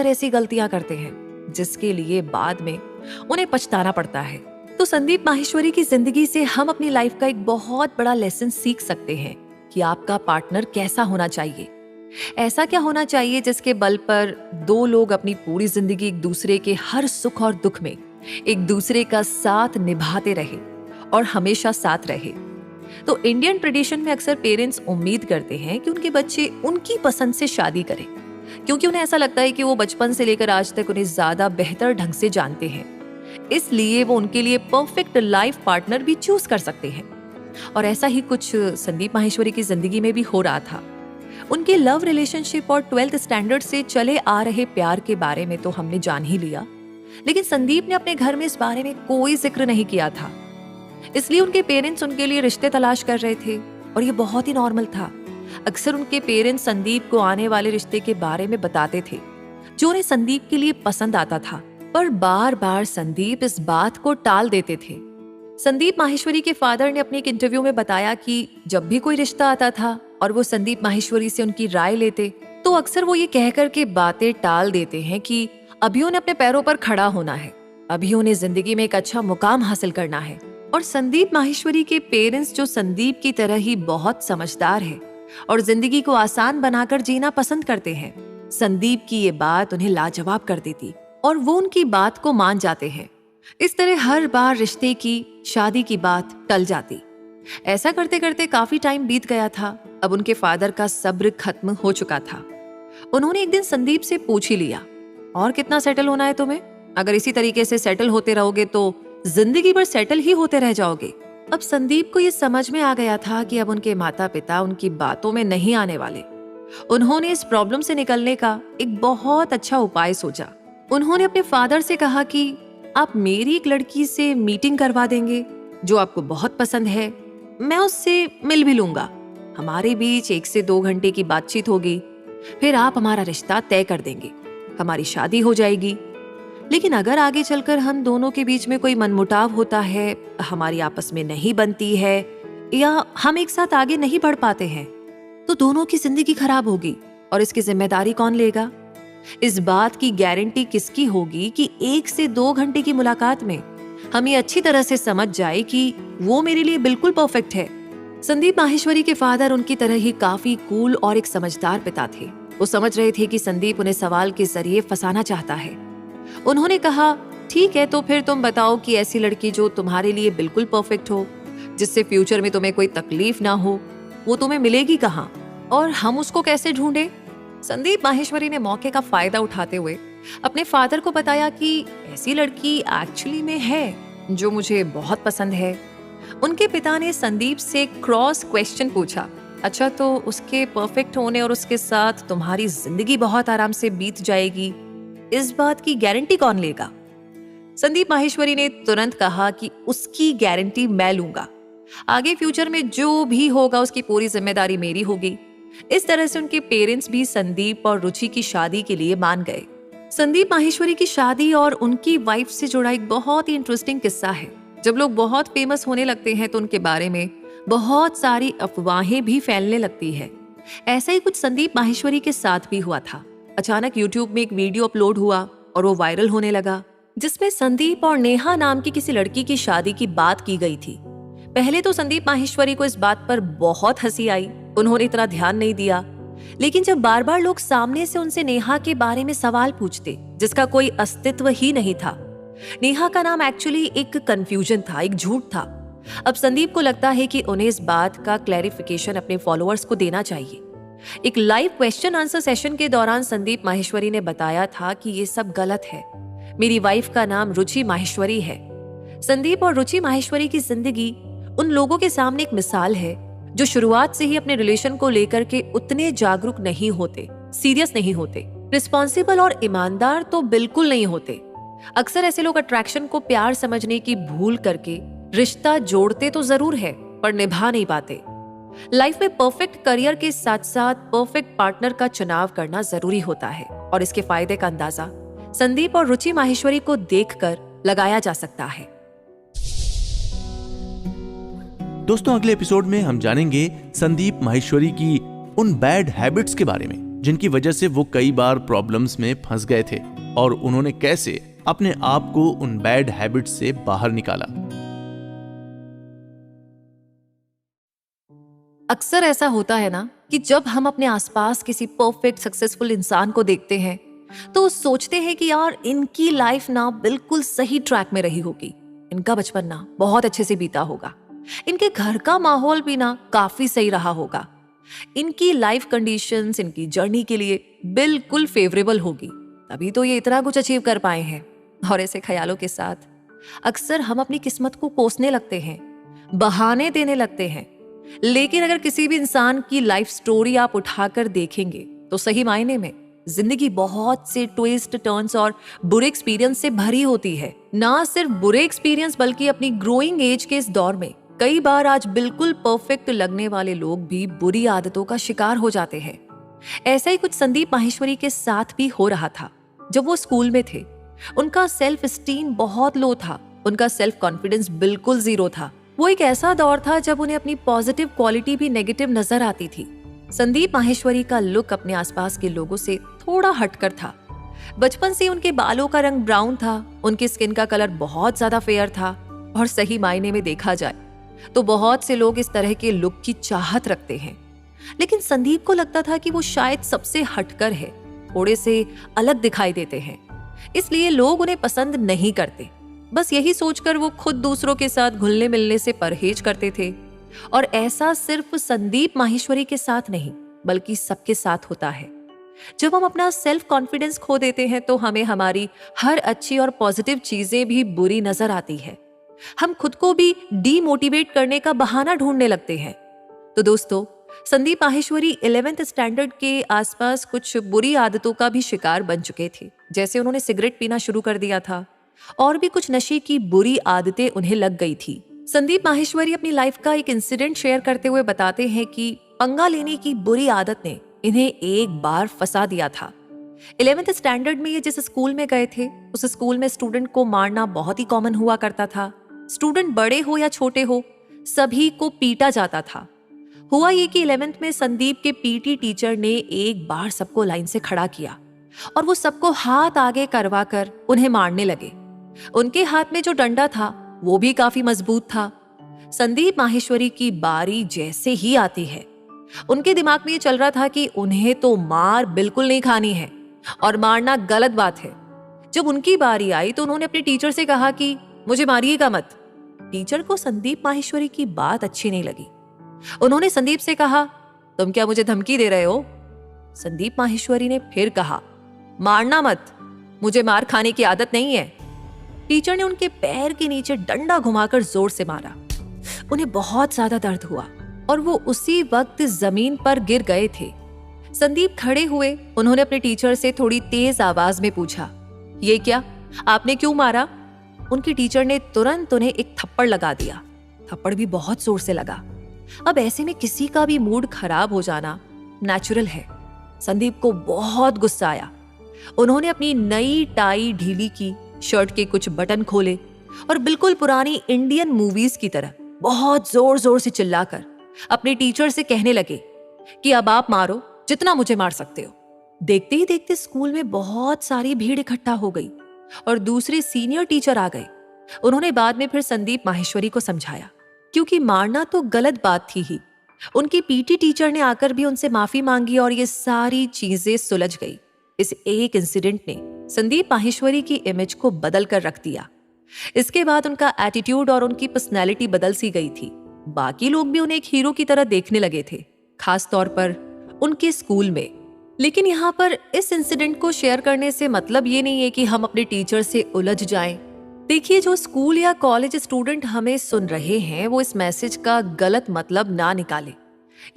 अक्सर ऐसी गलतियां करते हैं जिसके लिए बाद में उन्हें पछताना पड़ता है। तो संदीप माहेश्वरी की जिंदगी से हम अपनी लाइफ का एक बहुत बड़ा लेसन सीख सकते हैं कि आपका पार्टनर कैसा होना चाहिए। ऐसा क्या होना चाहिए जिसके बल पर दो लोग अपनी पूरी जिंदगी एक दूसरे के हर सुख और दुख में एक दूसरे का साथ निभाते रहे और हमेशा साथ रहे। तो इंडियन ट्रेडिशन में अक्सर पेरेंट्स उम्मीद करते हैं कि उनके बच्चे उनकी पसंद से शादी करें, क्योंकि उन्हें ऐसा लगता है कि वो बचपन से लेकर आज तक उन्हें ज्यादा बेहतर ढंग से जानते हैं, इसलिए वो उनके लिए परफेक्ट लाइफ पार्टनर भी चूज कर सकते हैं। और ऐसा ही कुछ संदीप माहेश्वरी की जिंदगी में भी हो रहा था। उनके लव रिलेशनशिप और 12th स्टैंडर्ड से चले आ रहे प्यार के बारे में तो हमने जान ही लिया, लेकिन संदीप ने अपने घर में इस बारे में कोई जिक्र नहीं किया था। इसलिए उनके पेरेंट्स उनके लिए रिश्ते तलाश कर रहे थे और ये बहुत ही नॉर्मल था। अक्सर उनके पेरेंट्स संदीप को आने वाले रिश्ते के बारे में बताते थे जो उन्हें संदीप के लिए पसंद आता था, पर बार बार संदीप इस बात को टाल देते थे। संदीप माहेश्वरी के फादर ने अपने एक इंटरव्यू में बताया कि जब भी कोई रिश्ता आता था और वो संदीप माहेश्वरी से उनकी राय लेते तो अक्सर वो ये कहकर के बातें टाल देते हैं कि अभी उन्हें अपने पैरों पर खड़ा होना है, अभी उन्हें जिंदगी में एक अच्छा मुकाम हासिल करना है। और संदीप माहेश्वरी के पेरेंट्स जो संदीप की तरह ही बहुत समझदार है और जिंदगी को आसान बनाकर जीना पसंद करते हैं, संदीप की ये बात उन्हें लाजवाब कर देती और वो उनकी बात को मान जाते हैं। इस तरह हर बार रिश्ते की, शादी की बात टल जाती। ऐसा करते करते काफी टाइम बीत गया था। अब उनके फादर का सब्र खत्म हो चुका था। उन्होंने एक दिन संदीप से पूछ ही लिया, और कितना सेटल होना है तुम्हें? अगर इसी तरीके से सेटल होते रहोगे तो जिंदगी भर सेटल ही होते रह जाओगे। अब संदीप को ये समझ में आ गया था कि अब उनके माता पिता उनकी बातों में नहीं आने वाले। उन्होंने इस प्रॉब्लम से निकलने का एक बहुत अच्छा उपाय सोचा। उन्होंने अपने फादर से कहा कि आप मेरी एक लड़की से मीटिंग करवा देंगे जो आपको बहुत पसंद है, मैं उससे मिल भी लूंगा, हमारे बीच 1 से 2 घंटे की बातचीत होगी, फिर आप हमारा रिश्ता तय कर देंगे, हमारी शादी हो जाएगी। लेकिन अगर आगे चलकर हम दोनों के बीच में कोई मनमुटाव होता है, हमारी आपस में नहीं बनती है या हम एक साथ आगे नहीं बढ़ पाते हैं, तो दोनों की जिंदगी खराब होगी और इसकी जिम्मेदारी कौन लेगा? इस बात की गारंटी किसकी होगी कि 1 से 2 घंटे की मुलाकात में हम ये अच्छी तरह से समझ जाए कि वो मेरे लिए बिल्कुल परफेक्ट है। संदीप माहेश्वरी के फादर उनकी तरह ही काफी कूल और एक समझदार पिता थे। वो समझ रहे थे कि संदीप उन्हें सवाल के जरिए फंसाना चाहता है। उन्होंने कहा, ठीक है, तो फिर तुम बताओ कि ऐसी लड़की जो तुम्हारे लिए बिल्कुल परफेक्ट हो, जिससे फ्यूचर में तुम्हें कोई तकलीफ ना हो, वो तुम्हें मिलेगी कहाँ और हम उसको कैसे ढूंढे? संदीप माहेश्वरी ने मौके का फायदा उठाते हुए अपने फादर को बताया कि ऐसी लड़की एक्चुअली में है जो मुझे बहुत पसंद है। उनके पिता ने संदीप से क्रॉस क्वेश्चन पूछा, अच्छा तो उसके परफेक्ट होने और उसके साथ तुम्हारी जिंदगी बहुत आराम से बीत जाएगी, इस बात की गारंटी कौन लेगा? संदीप माहेश्वरी ने तुरंत कहा कि उसकी गारंटी मैं लूंगा, आगे फ्यूचर में जो भी होगा उसकी पूरी जिम्मेदारी मेरी होगी। इस तरह से उनके पेरेंट्स भी संदीप और रुचि की शादी के लिए मान गए। संदीप माहेश्वरी की शादी और उनकी वाइफ से जुड़ा एक बहुत ही इंटरेस्टिंग किस्सा है। जब लोग बहुत फेमस होने लगते हैं तो उनके बारे में बहुत सारी अफवाहें भी फैलने लगती है। ऐसा ही कुछ संदीप माहेश्वरी के साथ भी हुआ था। अचानक यूट्यूब में एक वीडियो अपलोड हुआ और वो वायरल होने लगा, जिसमें संदीप और नेहा नाम की किसी लड़की की शादी की बात की गई थी। पहले तो संदीप माहेश्वरी को इस बात पर बहुत हंसी आई, उन्होंने इतना ध्यान नहीं दिया। लेकिन जब बार बार लोग सामने से उनसे नेहा के बारे में सवाल पूछते जिसका कोई अस्तित्व ही नहीं था, नेहा का नाम एक्चुअली एक कंफ्यूजन था, एक झूठ था। अब संदीप को लगता है कि उन्हें इस बात का क्लैरिफिकेशन अपने फॉलोअर्स को देना चाहिए। एक लाइव क्वेश्चन आंसर सेशन के दौरान संदीप माहेश्वरी ने बताया था कि ये सब गलत है, मेरी वाइफ का नाम रुचि माहेश्वरी है। संदीप और रुचि माहेश्वरी की जिंदगी उन लोगों के सामने एक मिसाल है जो शुरुआत से ही अपने रिलेशन को लेकर के उतने जागरूक नहीं होते, सीरियस नहीं होते, रिस्पॉन्सिबल और ईमानदार तो बिल्कुल नहीं होते। अक्सर ऐसे लोग अट्रैक्शन को प्यार समझने की भूल करके रिश्ता जोड़ते तो जरूर है पर निभा नहीं पाते। लाइफ में परफेक्ट करियर के साथ साथ परफेक्ट पार्टनर का चुनाव करना जरूरी होता है और इसके फायदे का अंदाजा संदीप और रुचि माहेश्वरी को देखकर लगाया जा सकता है। दोस्तों, अगले एपिसोड में हम जानेंगे संदीप माहेश्वरी की उन बैड हैबिट्स के बारे में जिनकी वजह से वो कई बार प्रॉब्लम्स में फंस गए थे और उन्होंने कैसे अपने आप को उन बैड हैबिट्स से बाहर निकाला। अक्सर ऐसा होता है ना कि जब हम अपने आसपास किसी परफेक्ट सक्सेसफुल इंसान को देखते हैं तो सोचते हैं कि यार इनकी लाइफ ना बिल्कुल सही ट्रैक में रही होगी, इनका बचपन ना बहुत अच्छे से बीता होगा, इनके घर का माहौल भी ना काफी सही रहा होगा, इनकी लाइफ कंडीशंस इनकी जर्नी के लिए बिल्कुल फेवरेबल होगी, तभी तो ये इतना कुछ अचीव कर पाए हैं। और ऐसे ख्यालों के साथ अक्सर हम अपनी किस्मत को कोसने लगते हैं, बहाने देने लगते हैं। लेकिन अगर किसी भी इंसान की लाइफ स्टोरी आप उठाकर देखेंगे तो सही मायने में जिंदगी बहुत से ट्विस्ट टर्न्स और बुरे एक्सपीरियंस से भरी होती है। ना सिर्फ बुरे एक्सपीरियंस बल्कि अपनी ग्रोइंग एज के इस दौर में कई बार आज बिल्कुल परफेक्ट लगने वाले लोग भी बुरी आदतों का शिकार हो जाते हैं। ऐसा ही कुछ संदीप माहेश्वरी के साथ भी हो रहा था। जब वो स्कूल में थे उनका सेल्फ एस्टीम बहुत लो था, उनका सेल्फ कॉन्फिडेंस बिल्कुल जीरो था। वो एक ऐसा दौर था जब उन्हें अपनी पॉजिटिव क्वालिटी भी नेगेटिव नजर आती थी। संदीप माहेश्वरी का लुक अपने आसपास के लोगों से थोड़ा हटकर था। बचपन से उनके बालों का रंग ब्राउन था, उनकी स्किन का कलर बहुत ज्यादा फेयर था और सही मायने में देखा जाए तो बहुत से लोग इस तरह के लुक की चाहत रखते हैं। लेकिन संदीप को लगता था कि वो शायद सबसे हटकर है, थोड़े से अलग दिखाई देते हैं, इसलिए लोग उन्हें पसंद नहीं करते। बस यही सोचकर वो खुद दूसरों के साथ घुलने मिलने से परहेज करते थे। और ऐसा सिर्फ संदीप माहेश्वरी के साथ नहीं बल्कि सबके साथ होता है। जब हम अपना सेल्फ कॉन्फिडेंस खो देते हैं तो हमें हमारी हर अच्छी और पॉजिटिव चीजें भी बुरी नजर आती है। हम खुद को भी डीमोटिवेट करने का बहाना ढूंढने लगते हैं। तो दोस्तों, संदीप माहेश्वरी 11th स्टैंडर्ड के आसपास कुछ बुरी आदतों का भी शिकार बन चुके थे। जैसे उन्होंने सिगरेट पीना शुरू कर दिया था और भी कुछ नशे की बुरी आदतें उन्हें लग गई थी। संदीप माहेश्वरी अपनी लाइफ का एक इंसिडेंट शेयर करते हुए बताते हैं कि पंगा लेने की बुरी आदत ने इन्हें एक बार फंसा दिया था। 11th स्टैंडर्ड में ये जिस स्कूल में गए थे उस स्कूल में स्टूडेंट को मारना बहुत ही कॉमन हुआ करता था। स्टूडेंट बड़े हो या छोटे हो सभी को पीटा जाता था। हुआ ये कि 11th में संदीप के पीटी टीचर ने एक बार सबको लाइन से खड़ा किया और वो सबको हाथ आगे करवा कर उन्हें मारने लगे। उनके हाथ में जो डंडा था वो भी काफी मजबूत था। संदीप माहेश्वरी की बारी जैसे ही आती है उनके दिमाग में ये चल रहा था कि उन्हें तो मार बिल्कुल नहीं खानी है और मारना गलत बात है। जब उनकी बारी आई तो उन्होंने अपने टीचर से कहा कि मुझे मारिएगा मत। टीचर को संदीप माहेश्वरी की बात अच्छी नहीं लगी। उन्होंने संदीप से कहा, तुम क्या मुझे धमकी दे रहे हो? संदीप माहेश्वरी ने फिर कहा, मारना मत, मुझे मार खाने की आदत नहीं है। टीचर ने उनके पैर के नीचे डंडा घुमाकर जोर से मारा। उन्हें बहुत ज्यादा दर्द हुआ और वो उसी वक्त जमीन पर गिर गए थे। संदीप खड़े हुए, उन्होंने अपने टीचर से थोड़ी तेज आवाज में पूछा, ये क्या, आपने क्यों मारा? उनकी टीचर ने तुरंत उन्हें एक थप्पड़ लगा दिया। थप्पड़ भी बहुत जोर से लगा। अब ऐसे में किसी का भी मूड खराब हो जाना नेचुरल है। संदीप को बहुत गुस्सा आया। उन्होंने अपनी नई टाई ढीली की, शर्ट के कुछ बटन खोले और बिल्कुल पुरानी इंडियन मूवीज की तरह बहुत जोर जोर से चिल्लाकर अपने टीचर से कहने लगे कि अब आप मारो जितना मुझे मार सकते हो। देखते ही देखते स्कूल में बहुत सारी भीड़ इकट्ठा हो गई और दूसरे सीनियर टीचर आ गए। उन्होंने बाद में फिर संदीप माहेश्वरी को समझाया, क्योंकि मारना तो गलत बात थी ही। उनकी पीटी टीचर ने आकर भी उनसे माफी मांगी और ये सारी चीजें सुलझ गई। इस एक इंसिडेंट ने संदीप माहेश्वरी की इमेज को बदल कर रख दिया। इसके बाद उनका एटीट्यूड और उनकी पर्सनैलिटी बदल सी गई थी। बाकी लोग भी उन्हें एक हीरो की तरह देखने लगे थे, खास तौर पर उनके स्कूल में। लेकिन यहाँ पर इस इंसिडेंट को शेयर करने से मतलब ये नहीं है कि हम अपने टीचर से उलझ जाएं। देखिए, जो स्कूल या कॉलेज स्टूडेंट हमें सुन रहे हैं वो इस मैसेज का गलत मतलब ना निकाले।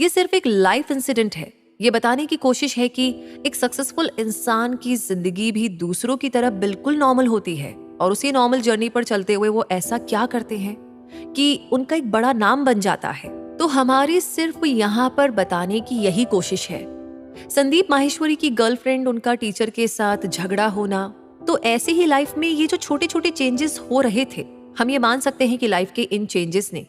ये सिर्फ एक लाइफ इंसिडेंट है। ये बताने की कोशिश है कि एक सक्सेसफुल इंसान की जिंदगी भी दूसरों की तरह बिल्कुल नॉर्मल होती है और उसी नॉर्मल जर्नी पर चलते हुए वो ऐसा क्या करते हैं कि उनका एक बड़ा नाम बन जाता है। तो हमारी सिर्फ यहाँ पर बताने की यही कोशिश है। संदीप माहेश्वरी की गर्लफ्रेंड, उनका टीचर के साथ झगड़ा होना, तो ऐसे ही लाइफ में ये जो छोटे छोटे चेंजेस हो रहे थे, हम ये मान सकते हैं कि लाइफ के इन चेंजेस ने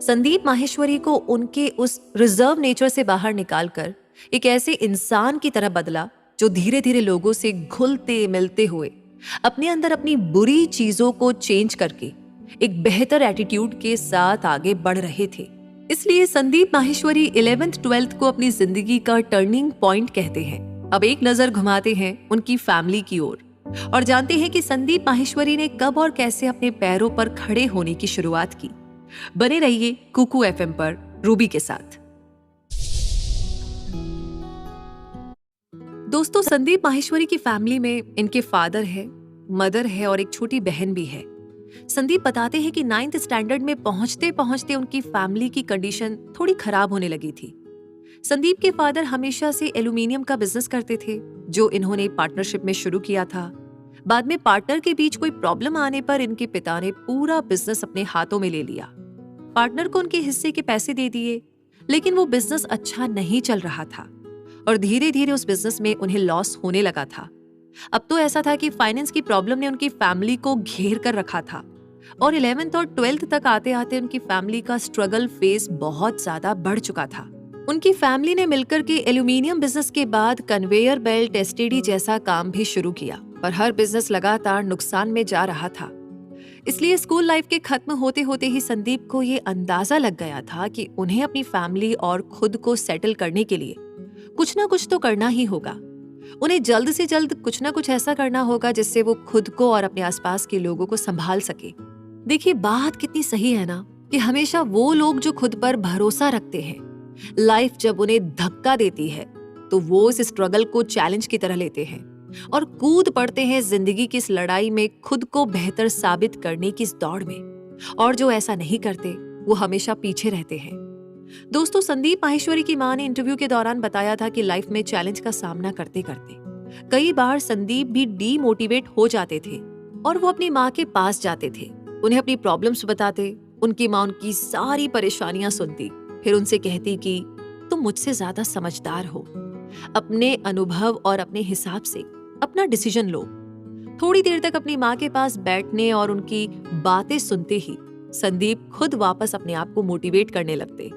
संदीप माहेश्वरी को उनके उस रिजर्व नेचर से बाहर निकालकर एक ऐसे इंसान की तरह बदला जो धीरे धीरे लोगों से घुलते मिलते हुए अपने अंदर अपनी बुरी चीजों को चेंज करके एक बेहतर एटीट्यूड के साथ आगे बढ़ रहे थे। इसलिए संदीप माहेश्वरी 11th-12th को अपनी जिंदगी का टर्निंग पॉइंट कहते हैं। अब एक नजर घुमाते हैं उनकी फैमिली की ओर और जानते हैं कि संदीप माहेश्वरी ने कब और कैसे अपने पैरों पर खड़े होने की शुरुआत की। बने रहिए कुकू एफएम पर रूबी के साथ। दोस्तों, संदीप माहेश्वरी की फैमिली में इनके फादर है, मदर है और एक छोटी बहन भी है। संदीप बताते हैं कि 9th स्टैंडर्ड में पहुंचते पहुंचते उनकी फैमिली की कंडीशन थोड़ी खराब होने लगी थी। संदीप के फादर हमेशा से एल्यूमिनियम का बिजनेस करते थे, जो इन्होंने पार्टनरशिप में शुरू किया था। बाद में पार्टनर के बीच कोई प्रॉब्लम आने पर इनके पिता ने पूरा बिजनेस अपने हाथों में ले लिया। पार्टनर को उनके हिस्से के पैसे दे दिए, लेकिन वो बिजनेस अच्छा नहीं चल रहा था और धीरे धीरे उस बिजनेस में उन्हें लॉस होने लगा था। अब तो ऐसा था कि फाइनेंस की प्रॉब्लम ने उनकी फैमिली को घेर कर रखा था और 11th और 12th तक आते आते उनकी फैमिली का स्ट्रगल फेस बहुत ज्यादा बढ़ चुका था। उनकी फैमिली ने मिलकर के एल्यूमिनियम बिजनेस के बाद कन्वेयर बेल्ट, एसटीडी जैसा काम भी शुरू किया, पर हर बिजनेस लगातार नुकसान में जा रहा था। इसलिए स्कूल लाइफ के खत्म होते होते ही संदीप को ये अंदाजा लग गया था कि उन्हें अपनी फैमिली और खुद को सेटल करने के लिए कुछ ना कुछ तो करना ही होगा। उन्हें जल्द से जल्द कुछ ना कुछ ऐसा करना होगा जिससे वो खुद को और अपने आसपास के लोगों को संभाल सके। देखिए, बात कितनी सही है ना कि हमेशा वो लोग जो खुद पर भरोसा रखते हैं, लाइफ जब उन्हें धक्का देती है तो वो इस स्ट्रगल को चैलेंज की तरह लेते हैं और कूद पड़ते हैं जिंदगी की इस लड़ाई में, खुद को बेहतर साबित करने की इस दौड़ में। और जो ऐसा नहीं करते वो हमेशा पीछे रहते हैं। दोस्तों, संदीप माहेश्वरी की मां ने इंटरव्यू के दौरान बताया था कि लाइफ में चैलेंज का सामना करते करते कई बार संदीप भी डीमोटिवेट हो जाते थे और वो अपनी मां के पास जाते थे, उन्हें अपनी प्रॉब्लम्स बताते। उनकी मां उनकी सारी परेशानियां सुनती, फिर उनसे कहती कि तुम मुझसे ज्यादा समझदार हो, अपने अनुभव और अपने हिसाब से अपना डिसीजन लो। थोड़ी देर तक अपनी मां के पास बैठने और उनकी बातें सुनते ही संदीप खुद वापस अपने आप को मोटिवेट करने लगते।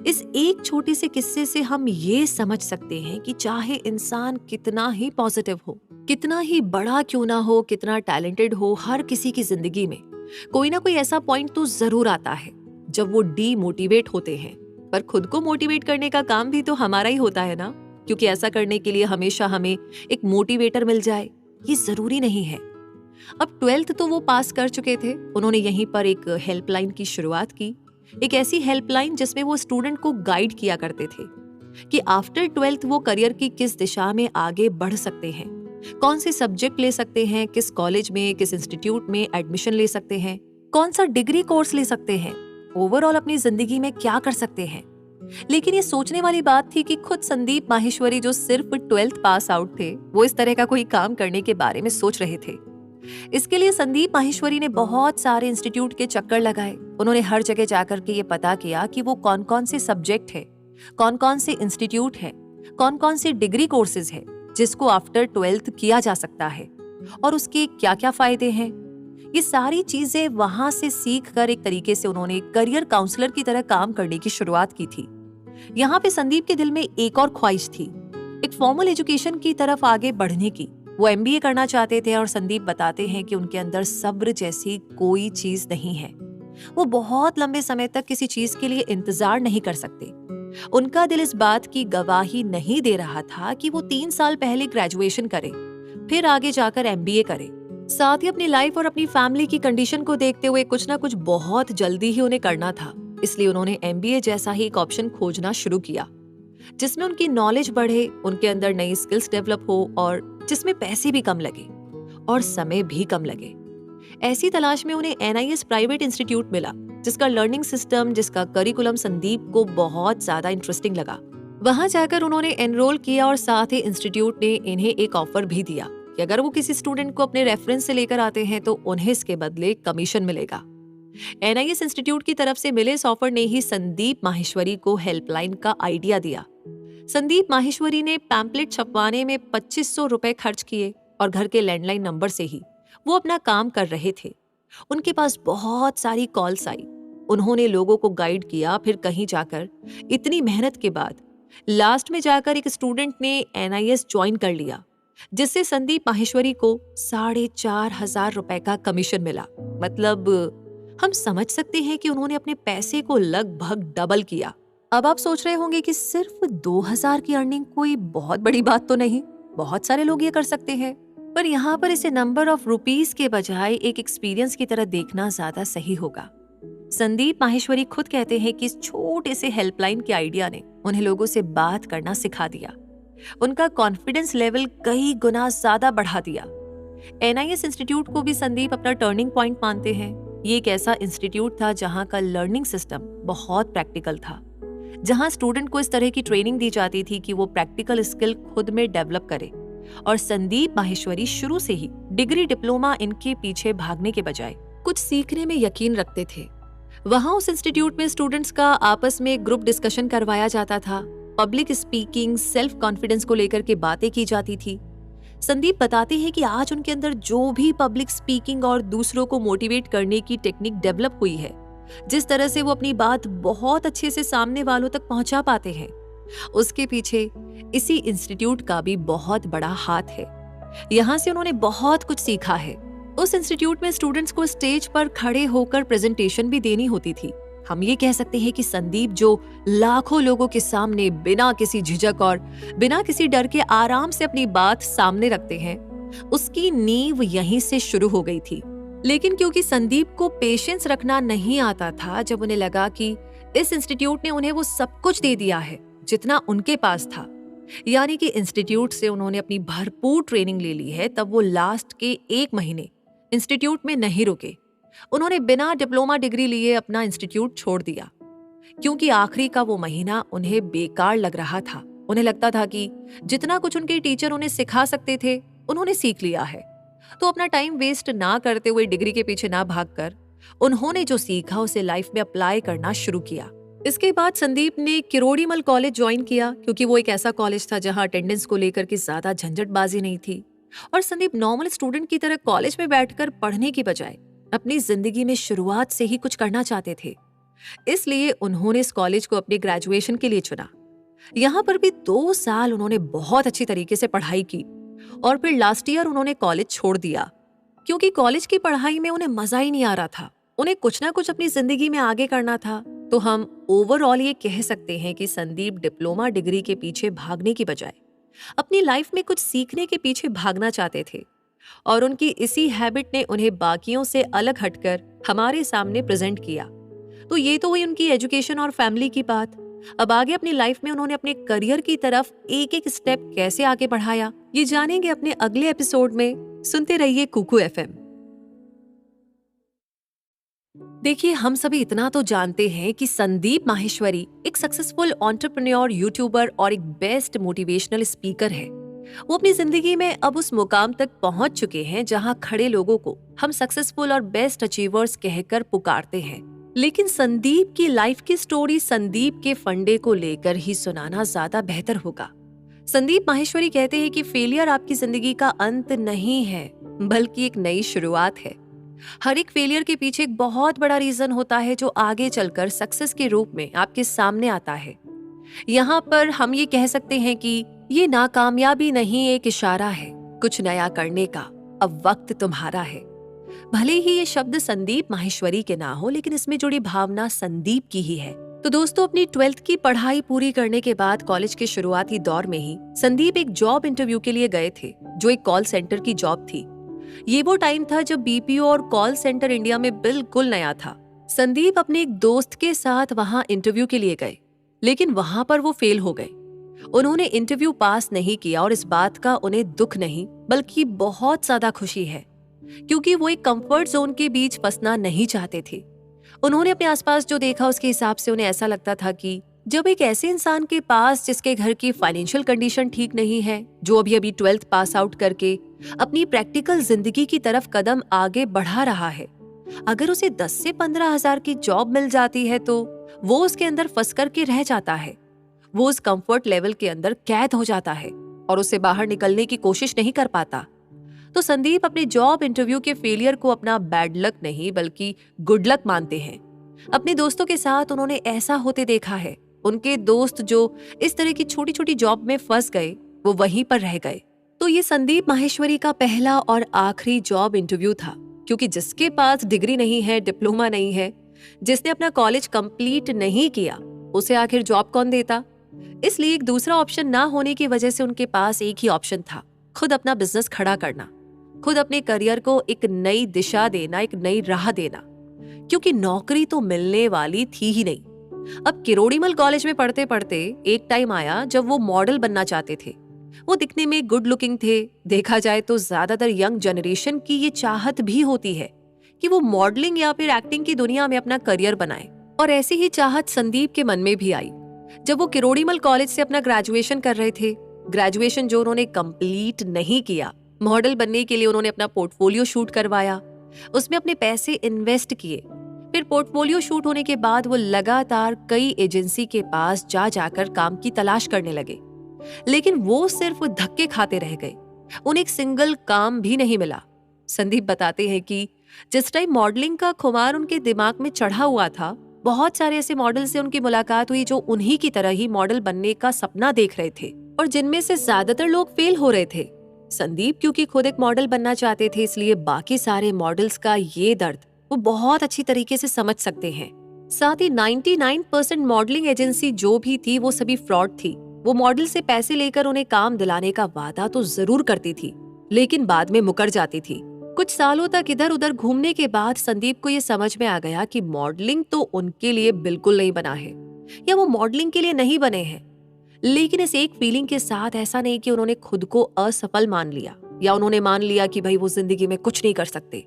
इस एक छोटे से किस्से से हम ये समझ सकते हैं कि चाहे इंसान कितना ही पॉजिटिव हो, कितना ही बड़ा क्यों ना हो, कितना टैलेंटेड हो, हर किसी की जिंदगी में कोई ना कोई ऐसा पॉइंट तो जरूर आता है जब वो डीमोटिवेट होते हैं। पर खुद को मोटिवेट करने का काम भी तो हमारा ही होता है ना, क्योंकि ऐसा करने के लिए हमेशा हमें एक मोटिवेटर मिल जाए ये जरूरी नहीं है। अब 12th तो वो पास कर चुके थे। उन्होंने यहीं पर एक हेल्पलाइन की शुरुआत की, एक ऐसी हेल्पलाइन जिसमें वो स्टूडेंट को गाइड किया करते थे कि आफ्टर 12th वो करियर की किस दिशा में आगे बढ़ सकते हैं, कौन से सब्जेक्ट ले सकते हैं, किस कॉलेज में, किस इंस्टीट्यूट में एडमिशन ले सकते हैं, कौन सा डिग्री कोर्स ले सकते हैं, ओवरऑल अपनी जिंदगी में क्या कर सकते हैं। लेकिन ये सोचने वाली बात थी कि खुद संदीप माहेश्वरी जो सिर्फ 12th पास आउट थे, वो इस तरह का कोई काम करने के बारे में सोच रहे थे। इसके लिए संदीप माहेश्वरी ने बहुत सारे इंस्टीट्यूट के चक्कर लगाए। उन्होंने हर जगह जाकर के ये पता किया कि वो कौन कौन से सब्जेक्ट है, कौन कौन से इंस्टीट्यूट है, कौन कौन से डिग्री कोर्सेज है जिसको आफ्टर 12th किया जा सकता है और उसके क्या क्या फायदे हैं। ये सारी चीजें वहां से सीख कर एक तरीके से उन्होंने करियर काउंसलर की तरह काम करने की शुरुआत की थी। यहाँ पे संदीप के दिल में एक और ख्वाहिश थी, एक फॉर्मल एजुकेशन की तरफ आगे बढ़ने की। वो MBA करना चाहते थे और संदीप बताते हैं कि उनके अंदर सब्र जैसी कोई चीज नहीं है। वो बहुत लंबे समय तक किसी चीज के लिए इंतजार नहीं कर सकते। उनका दिल इस बात की गवाही नहीं दे रहा था कि वो 3 साल पहले ग्रेजुएशन करे, फिर आगे जाकर MBA करे। साथ ही अपनी लाइफ और अपनी फैमिली की कंडीशन को देखते हुए कुछ ना कुछ बहुत जल्दी ही उन्हें करना था। इसलिए उन्होंने MBA जैसा ही एक ऑप्शन खोजना शुरू किया जिसमें उनकी नॉलेज बढ़े, उनके अंदर नई स्किल्स डेवलप हो और जिसमें पैसे भी कम लगे और समय भी कम लगे। ऐसी तलाश में उन्हें NIS प्राइवेट इंस्टीट्यूट मिला जिसका लर्निंग सिस्टम, जिसका करिकुलम संदीप को बहुत ज्यादा इंटरेस्टिंग लगा। वहां जाकर उन्होंने एनरोल किया और साथ ही इंस्टीट्यूट ने इन्हें एक ऑफर भी दिया कि अगर वो किसी स्टूडेंट को अपने रेफरेंस से लेकर आते हैं तो उन्हें इसके बदले कमीशन मिलेगा। NIS इंस्टीट्यूट की तरफ से मिले इस ऑफर ने ही संदीप माहेश्वरी को हेल्पलाइन का आइडिया दिया। संदीप माहेश्वरी ने पैम्पलेट छपवाने में 2500 रुपए खर्च किए और घर के लैंडलाइन नंबर से ही वो अपना काम कर रहे थे। उनके पास बहुत सारी कॉल्स आई, उन्होंने लोगों को गाइड किया, फिर कहीं जाकर इतनी मेहनत के बाद लास्ट में जाकर एक स्टूडेंट ने NIS ज्वाइन कर लिया, जिससे संदीप माहेश्वरी को 4,500 रुपए का कमीशन मिला। मतलब हम समझ सकते हैं कि उन्होंने अपने पैसे को लगभग डबल किया। अब आप सोच रहे होंगे कि सिर्फ 2,000 की अर्निंग कोई बहुत बड़ी बात तो नहीं, बहुत सारे लोग ये कर सकते हैं। पर यहाँ पर इसे नंबर ऑफ रुपीस के बजाय एक एक्सपीरियंस की तरह देखना ज्यादा सही होगा। संदीप माहेश्वरी खुद कहते हैं कि इस छोटे से हेल्पलाइन के आइडिया ने उन्हें लोगों से बात करना सिखा दिया। उनका कॉन्फिडेंस लेवल कई गुना ज्यादा बढ़ा दिया। NIS इंस्टीट्यूट को भी संदीप अपना टर्निंग पॉइंट मानते हैं। ये एक ऐसा इंस्टीट्यूट था जहां का लर्निंग सिस्टम बहुत प्रैक्टिकल था, जहां स्टूडेंट को इस तरह की ट्रेनिंग दी जाती थी कि वो प्रैक्टिकल स्किल खुद में डेवलप करे। और संदीप माहेश्वरी शुरू से ही डिग्री डिप्लोमा इनके पीछे भागने के बजाय कुछ सीखने में यकीन रखते थे। वहां उस इंस्टीट्यूट में स्टूडेंट्स का आपस में ग्रुप डिस्कशन करवाया जाता था। पब्लिक स्पीकिंग, सेल्फ कॉन्फिडेंस को लेकर के बातें की जाती थी। संदीप बताते हैं कि आज उनके अंदर जो भी पब्लिक स्पीकिंग और दूसरों को मोटिवेट करने की टेक्निक डेवलप हुई है, जिस तरह से वो अपनी बात बहुत अच्छे से सामने वालों तक पहुंचा पाते हैं, उसके पीछे इसी इंस्टीट्यूट का भी बहुत बड़ा हाथ है। यहाँ से उन्होंने बहुत कुछ सीखा है। उस इंस्टीट्यूट में स्टूडेंट्स को स्टेज पर खड़े होकर प्रेजेंटेशन भी देनी होती थी। हम ये कह सकते हैं कि संदीप जो लाखों लोगों के सामने बिना किसी झिझक और बिना किसी डर के आराम से अपनी बात सामने रखते हैं, उसकी नींव यहीं से शुरू हो गई थी। लेकिन क्योंकि संदीप को पेशेंस रखना नहीं आता था, जब उन्हें लगा कि इस इंस्टीट्यूट ने उन्हें वो सब कुछ दे दिया है जितना उनके पास था, यानी कि इंस्टीट्यूट से उन्होंने अपनी भरपूर ट्रेनिंग ले ली है, तब वो लास्ट के 1 महीने इंस्टीट्यूट में नहीं रुके। उन्होंने बिना डिप्लोमा डिग्री लिए अपना इंस्टीट्यूट छोड़ दिया, क्योंकि आखिरी का वो महीना उन्हें बेकार लग रहा था। उन्हें लगता था कि जितना कुछ उनके टीचर उन्हें सिखा सकते थे, उन्होंने सीख लिया है। तो अपना टाइम वेस्ट ना करते हुए, डिग्री के पीछे ना भागकर, उन्होंने जो सीखा उसे लाइफ में अप्लाई करना शुरू किया। इसके बाद संदीप ने किरोड़ीमल कॉलेज ज्वाइन किया, क्योंकि वो एक ऐसा कॉलेज था जहां अटेंडेंस को लेकर के ज्यादा झंझटबाजी नहीं थी। और संदीप नॉर्मल स्टूडेंट की तरह कॉलेज में बैठकर पढ़ने की बजाय अपनी जिंदगी में शुरुआत से ही कुछ करना चाहते थे। इसलिए उन्होंने इस कॉलेज को अपने ग्रेजुएशन के लिए चुना। यहाँ पर भी 2 साल उन्होंने बहुत अच्छी तरीके से पढ़ाई की और फिर लास्ट ईयर उन्होंने कॉलेज छोड़ दिया, क्योंकि कॉलेज की पढ़ाई में उन्हें मजा ही नहीं आ रहा था। उन्हें कुछ ना कुछ अपनी जिंदगी में आगे करना था। तो हम ओवरऑल ये कह सकते हैं कि संदीप डिप्लोमा डिग्री के पीछे भागने की बजाय अपनी लाइफ में कुछ सीखने के पीछे भागना चाहते थे, और उनकी इसी हैबिट ने उन्हें बाकियों से अलग हटकर हमारे सामने प्रेजेंट किया। तो ये तो हुई उनकी एजुकेशन और फैमिली की बात। अब आगे अपनी लाइफ में उन्होंने अपने करियर की तरफ एक एक स्टेप कैसे आगे बढ़ाया, ये जानेंगे अपने अगले एपिसोड में। सुनते रहिए कुकू FM। देखिए, हम सभी इतना तो जानते हैं कि संदीप माहेश्वरी एक सक्सेसफुल एंटरप्रेन्योर, यूट्यूबर और एक बेस्ट मोटिवेशनल स्पीकर है। वो अपनी जिंदगी में अब उस मुकाम तक पहुंच चुके हैं जहां खड़े लोगों को हम सक्सेसफुल और बेस्ट अचीवर्स कहकर पुकारते हैं। लेकिन संदीप की लाइफ की स्टोरी संदीप के फंडे को लेकर ही सुनाना ज्यादा बेहतर होगा। संदीप माहेश्वरी कहते हैं कि फेलियर आपकी जिंदगी का अंत नहीं है, बल्कि एक नई शुरुआत है। हर एक फेलियर के पीछे एक बहुत बड़ा रीजन होता है, जो आगे चलकर सक्सेस के रूप में आपके सामने आता है। यहाँ पर हम ये कह सकते हैं कि ये नाकामयाबी नहीं, एक इशारा है कुछ नया करने का। अब वक्त तुम्हारा है। भले ही ये शब्द संदीप माहेश्वरी के ना हो, लेकिन इसमें जुड़ी भावना संदीप की ही है। तो दोस्तों, अपनी 12th की पढ़ाई पूरी करने के बाद कॉलेज के शुरुआती दौर में ही संदीप एक जॉब इंटरव्यू के लिए गए थे, जो एक कॉल सेंटर की जॉब थी। ये वो टाइम था जब BPO और कॉल सेंटर इंडिया में बिल्कुल नया था। संदीप अपने एक दोस्त के साथ वहां इंटरव्यू के लिए गए, लेकिन वहां पर वो फेल हो गए। उन्होंने इंटरव्यू पास नहीं किया और इस बात का उन्हें दुख नहीं, बल्कि बहुत ज्यादा खुशी है, क्योंकि वो एक कंफर्ट जोन के बीच फंसना नहीं चाहते थे। उन्होंने अपने आसपास जो देखा उसके हिसाब से उन्हें ऐसा लगता था कि जब एक ऐसे इंसान के पास जिसके घर की फाइनेंशियल कंडीशन ठीक नहीं है, जो अभी अभी 12th पास आउट करके अपनी प्रैक्टिकल जिंदगी की तरफ कदम आगे बढ़ा रहा है, अगर उसे 10 से 15 हजार की जॉब मिल जाती है तो वो उसके अंदर फंस करके रह जाता है। वो उस कंफर्ट लेवल के अंदर कैद हो जाता है और उससे बाहर निकलने की कोशिश नहीं कर पाता। तो संदीप अपने जॉब इंटरव्यू के फेलियर को अपना बैड लक नहीं, बल्कि गुड लक मानते हैं। अपने दोस्तों के साथ उन्होंने ऐसा होते देखा है उनके दोस्त जो इस तरह की छोटी छोटी जॉब में फंस गए, वो वहीं पर रह गए। तो ये संदीप माहेश्वरी का पहला और आखिरी जॉब इंटरव्यू था, क्योंकि जिसके पास डिग्री नहीं है, डिप्लोमा नहीं है, जिसने अपना कॉलेज कंप्लीट नहीं किया, उसे आखिर जॉब कौन देता। इसलिए एक दूसरा ऑप्शन ना होने की वजह से उनके पास एक ही ऑप्शन था, खुद अपना बिजनेस खड़ा करना, खुद अपने करियर को एक नई दिशा देना, एक नई राह देना, क्योंकि नौकरी तो मिलने वाली थी ही नहीं। अब किरोड़ीमल कॉलेज में पढ़ते पढ़ते एक टाइम आया जब वो मॉडल बनना चाहते थे। वो दिखने में गुड लुकिंग थे। देखा जाए तो ज्यादातर यंग जनरेशन की ये चाहत भी होती है कि वो मॉडलिंग या फिर एक्टिंग की दुनिया में अपना करियर बनाए। और ऐसी ही चाहत संदीप के मन में भी आई जब वो किरोड़ीमल कॉलेज से अपना ग्रेजुएशन कर रहे थे। ग्रेजुएशन जो उन्होंने कंप्लीट नहीं किया, मॉडल बनने के लिए उन्होंने अपना पोर्टफोलियो शूट करवाया, उसमें अपने पैसे इन्वेस्ट किए। फिर पोर्टफोलियो शूट होने के बाद वो लगातार कई एजेंसी के पास जा जाकर काम की तलाश करने लगे, लेकिन वो सिर्फ धक्के खाते रह गए। उन्हें एक सिंगल काम भी नहीं मिला। संदीप बताते हैं कि जिस टाइम मॉडलिंग का खुमार उनके दिमाग में चढ़ा हुआ था, बहुत सारे ऐसे मॉडल से उनकी मुलाकात हुई जो उन्हीं की तरह ही मॉडल बनने का सपना देख रहे थे, और जिनमें से ज्यादातर लोग फेल हो रहे थे। संदीप क्योंकि खुद एक मॉडल बनना चाहते थे, इसलिए बाकी सारे मॉडल्स का ये दर्द वो बहुत अच्छी तरीके से समझ सकते हैं। साथ ही 99% मॉडलिंग एजेंसी जो भी थी वो सभी फ्रॉड थी। वो मॉडल से पैसे लेकर उन्हें काम दिलाने का वादा तो जरूर करती थी, लेकिन बाद में मुकर जाती थी। कुछ सालों तक इधर उधर घूमने के बाद संदीप को ये समझ में आ गया कि मॉडलिंग तो उनके लिए बिल्कुल नहीं बना है, या वो मॉडलिंग के लिए नहीं बने हैं। लेकिन इस एक फीलिंग के साथ ऐसा नहीं कि उन्होंने खुद को असफल मान लिया, या उन्होंने मान लिया कि भाई वो जिंदगी में कुछ नहीं कर सकते।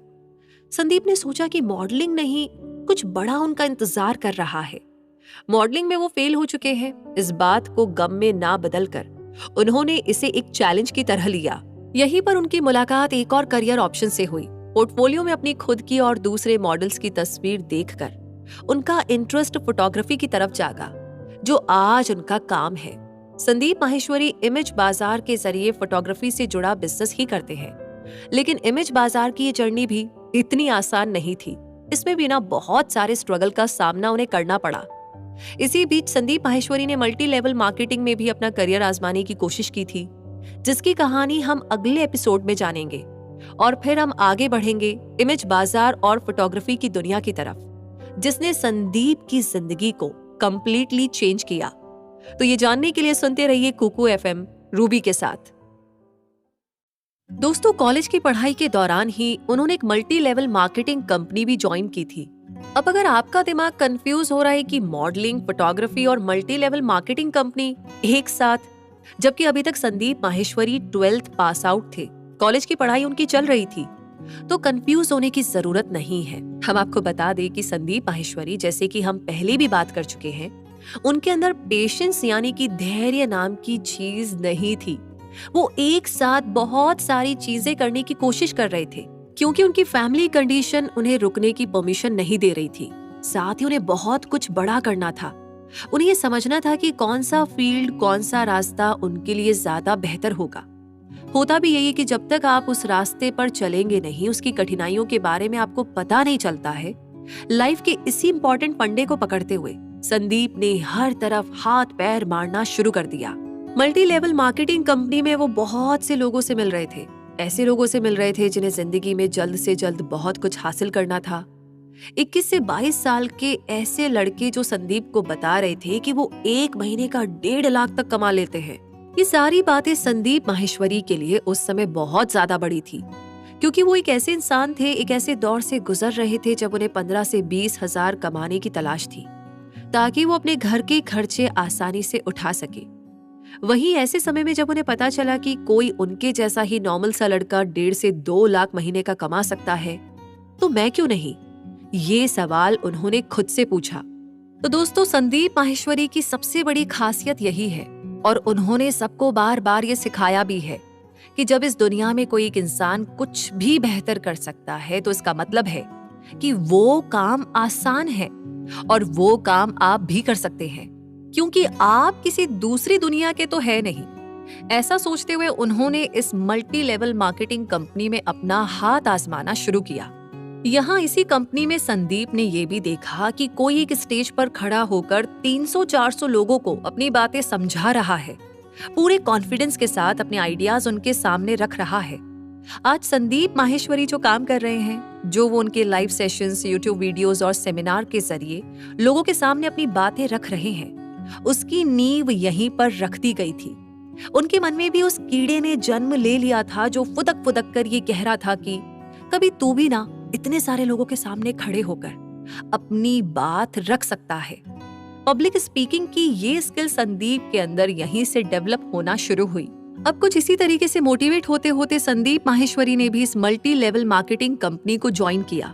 संदीप ने सोचा कि मॉडलिंग नहीं, कुछ बड़ा उनका इंतजार कर रहा है। मॉडलिंग में वो फेल हो चुके हैं, इस बात को गम में ना बदलकर उन्होंने इसे एक चैलेंज की तरह लिया। यहीं पर उनकी मुलाकात एक और करियर ऑप्शन से हुई। पोर्टफोलियो में अपनी खुद की और दूसरे मॉडल्स की तस्वीर देखकर उनका इंटरेस्ट फोटोग्राफी की तरफ जागा, जो आज उनका काम है। संदीप माहेश्वरी इमेज बाजार के जरिए फोटोग्राफी से जुड़ा बिजनेस ही करते हैं, लेकिन इमेज बाजार की ये जर्नी भी इतनी आसान नहीं थी। इसमें भी ना बहुत सारे स्ट्रगल का सामना उन्हें करना पड़ा। इसी बीच संदीप माहेश्वरी ने मल्टी लेवल मार्केटिंग में भी अपना करियर आजमाने की कोशिश की थी, जिसकी कहानी हम अगले एपिसोड में जानेंगे। और फिर हम आगे बढ़ेंगे इमेज बाजार और फोटोग्राफी की दुनिया की तरफ, जिसने संदीप की जिंदगी को कंप्लीटली चेंज किया। तो ये जानने के लिए सुनते रहिए कुकू एफएम रूबी के साथ। दोस्तों, कॉलेज की पढ़ाई के दौरान ही उन्होंने एक मल्टी लेवल मार्केटिंग कंपनी भी ज्वाइन की थी। अब अगर आपका दिमाग कंफ्यूज हो रहा है कि मॉडलिंग, फोटोग्राफी और मल्टी लेवल मार्केटिंग कंपनी एक साथ, जबकि अभी तक Sandeep Maheshwari 12th pass out थे, कॉलेज की पढ़ाई उनकी चल रही थी, तो कंफ्यूज होने की जरूरत नहीं है। हम आपको बता दें कि संदीप माहेश्वरी, जैसे कि हम पहले भी बात कर चुके हैं, उनके अंदर पेशेंस यानी कि धैर्य नाम की चीज नहीं थी। वो एक साथ बहुत सारी चीजें करने की कोशिश कर रहे थे, क्योंकि उनकी फैमिली कंडीशन उन्हें रुकने की परमिशन नहीं दे रही थी। साथ ही उन्हें बहुत कुछ बड़ा करना था। उन्हें ये समझना था कि कौन सा फील्ड, कौन सा रास्ता उनके लिए ज्यादा बेहतर होगा। होता भी यही कि जब तक आप उस रास्ते पर चलेंगे नहीं, उसकी कठिनाइयों के बारे में आपको पता नहीं चलता है। लाइफ के इसी इंपॉर्टेंट फंडे को पकड़ते हुए संदीप ने हर तरफ हाथ पैर मारना शुरू कर दिया। मल्टी लेवल मार्केटिंग कंपनी में वो बहुत से लोगों से मिल रहे थे। ऐसे लोगों से मिल रहे थे जिन्हें जिंदगी में जल्द से जल्द बहुत कुछ हासिल करना था। 21 से 22 साल के ऐसे लड़के जो संदीप को बता रहे थे कि वो एक महीने का 1.5 लाख तक कमा लेते हैं। ये सारी बातें संदीप माहेश्वरी के लिए उस समय बहुत ज्यादा बड़ी थी, क्योंकि वो एक ऐसे इंसान थे, एक ऐसे दौर से गुजर रहे थे जब उन्हें 15 से 20 हजार कमाने की तलाश थी, ताकि वो अपने घर के खर्चे आसानी से उठा सके। वहीं ऐसे समय में जब उन्हें पता चला कि कोई उनके जैसा ही नॉर्मल सा लड़का 1.5 से 2 लाख महीने का कमा सकता है, तो मैं क्यों नहीं? ये सवाल उन्होंने खुद से पूछा। तो दोस्तों, संदीप माहेश्वरी की सबसे बड़ी खासियत यही है, और उन्होंने सबको बार बार ये सिखाया भी है कि जब इस दुनिया में कोई एक इंसान कुछ भी बेहतर कर सकता है, तो इसका मतलब है कि वो काम आसान है और वो काम आप भी कर सकते हैं, क्योंकि आप किसी दूसरी दुनिया के तो है नहीं। ऐसा सोचते हुए उन्होंने इस मल्टी लेवल मार्केटिंग कंपनी में अपना हाथ आजमाना शुरू किया। यहाँ इसी कंपनी में संदीप ने ये भी देखा कि कोई एक स्टेज पर खड़ा होकर 300-400 लोगों को अपनी बातें समझा रहा है, पूरे कॉन्फिडेंस के साथ अपने आइडियाज उनके सामने रख रहा है। आज संदीप माहेश्वरी जो काम कर रहे हैं, जो वो उनके लाइव सेशंस, यूट्यूब वीडियोस और सेमिनार के जरिए लोगों के सामने अपनी बातें रख रहे हैं, उसकी नींव यहीं पर रख दी गई थी। उनके मन में भी उस कीड़े ने जन्म ले लिया था जो फुदक फुदक कर ये कह रहा था कि कभी तू भी ना इतने सारे लोगों के सामने खड़े होकर अपनी बात रख सकता है। पब्लिक स्पीकिंग की ये स्किल संदीप के अंदर यहीं से डेवलप होना शुरू हुई। अब कुछ इसी तरीके से मोटिवेट होते होते संदीप माहेश्वरी ने भी इस मल्टी लेवल मार्केटिंग कंपनी को ज्वाइन किया,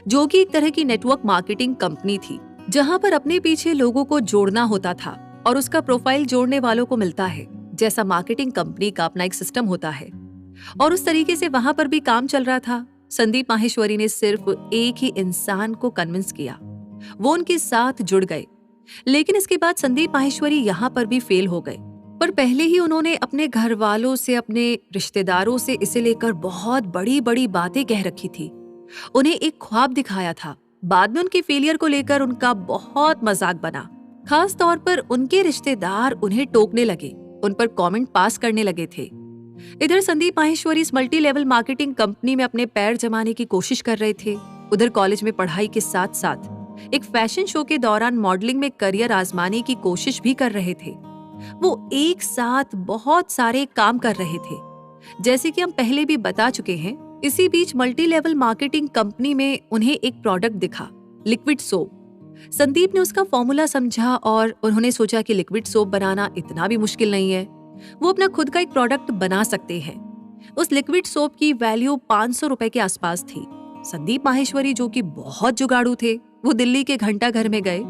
जो कि एक तरह की नेटवर्क मार्केटिंग कंपनी थी, जहां पर अपने पीछे लोगों को जोड़ना होता था और उसका प्रोफाइल जोड़ने वालों को मिलता है, जैसा मार्केटिंग कंपनी का अपना एक सिस्टम होता है। और उस तरीके से वहां पर भी काम चल रहा था। संदीप माहेश्वरी ने सिर्फ एक ही इंसान को कन्विंस किया, वो उनके साथ जुड़ गए। लेकिन इसके बाद संदीप माहेश्वरी यहाँ पर भी फेल हो गए। पर पहले ही उन्होंने अपने घर वालों से, अपने रिश्तेदारों से इसे लेकर बहुत बड़ी बड़ी बातें कह रखी थी। उन्हें एक ख्वाब दिखाया था। बाद में उनके फेलियर को लेकर उनका बहुत मजाक बना। खास तौर पर उनके रिश्तेदार उन्हें टोकने लगे, उन पर कमेंट पास करने लगे थे। इधर संदीप माहेश्वरी इस मल्टी लेवल मार्केटिंग कंपनी में अपने पैर जमाने की कोशिश कर रहे थे। उधर कॉलेज में पढ़ाई के साथ साथ एक फैशन शो के दौरान मॉडलिंग में करियर आजमाने की कोशिश भी कर रहे थे। वो एक साथ बहुत सारे काम कर रहे थे, जैसे कि हम पहले भी बता चुके हैं। इसी बीच मल्टी लेवल मार्केटिंग कंपनी में उन्हें एक प्रोडक्ट दिखा, लिक्विड सोप। संदीप ने उसका फॉर्मूला समझा और उन्होंने सोचा कि लिक्विड सोप बनाना इतना भी मुश्किल नहीं है, वो अपना खुद का एक प्रोडक्ट बना सकते हैं। उस लिक्विड सोप की वैल्यू 500 रुपए के आसपास थी। संदीप माहेश्वरी, जो कि बहुत जुगाड़ू थे, वो दिल्ली के घंटा घर में गए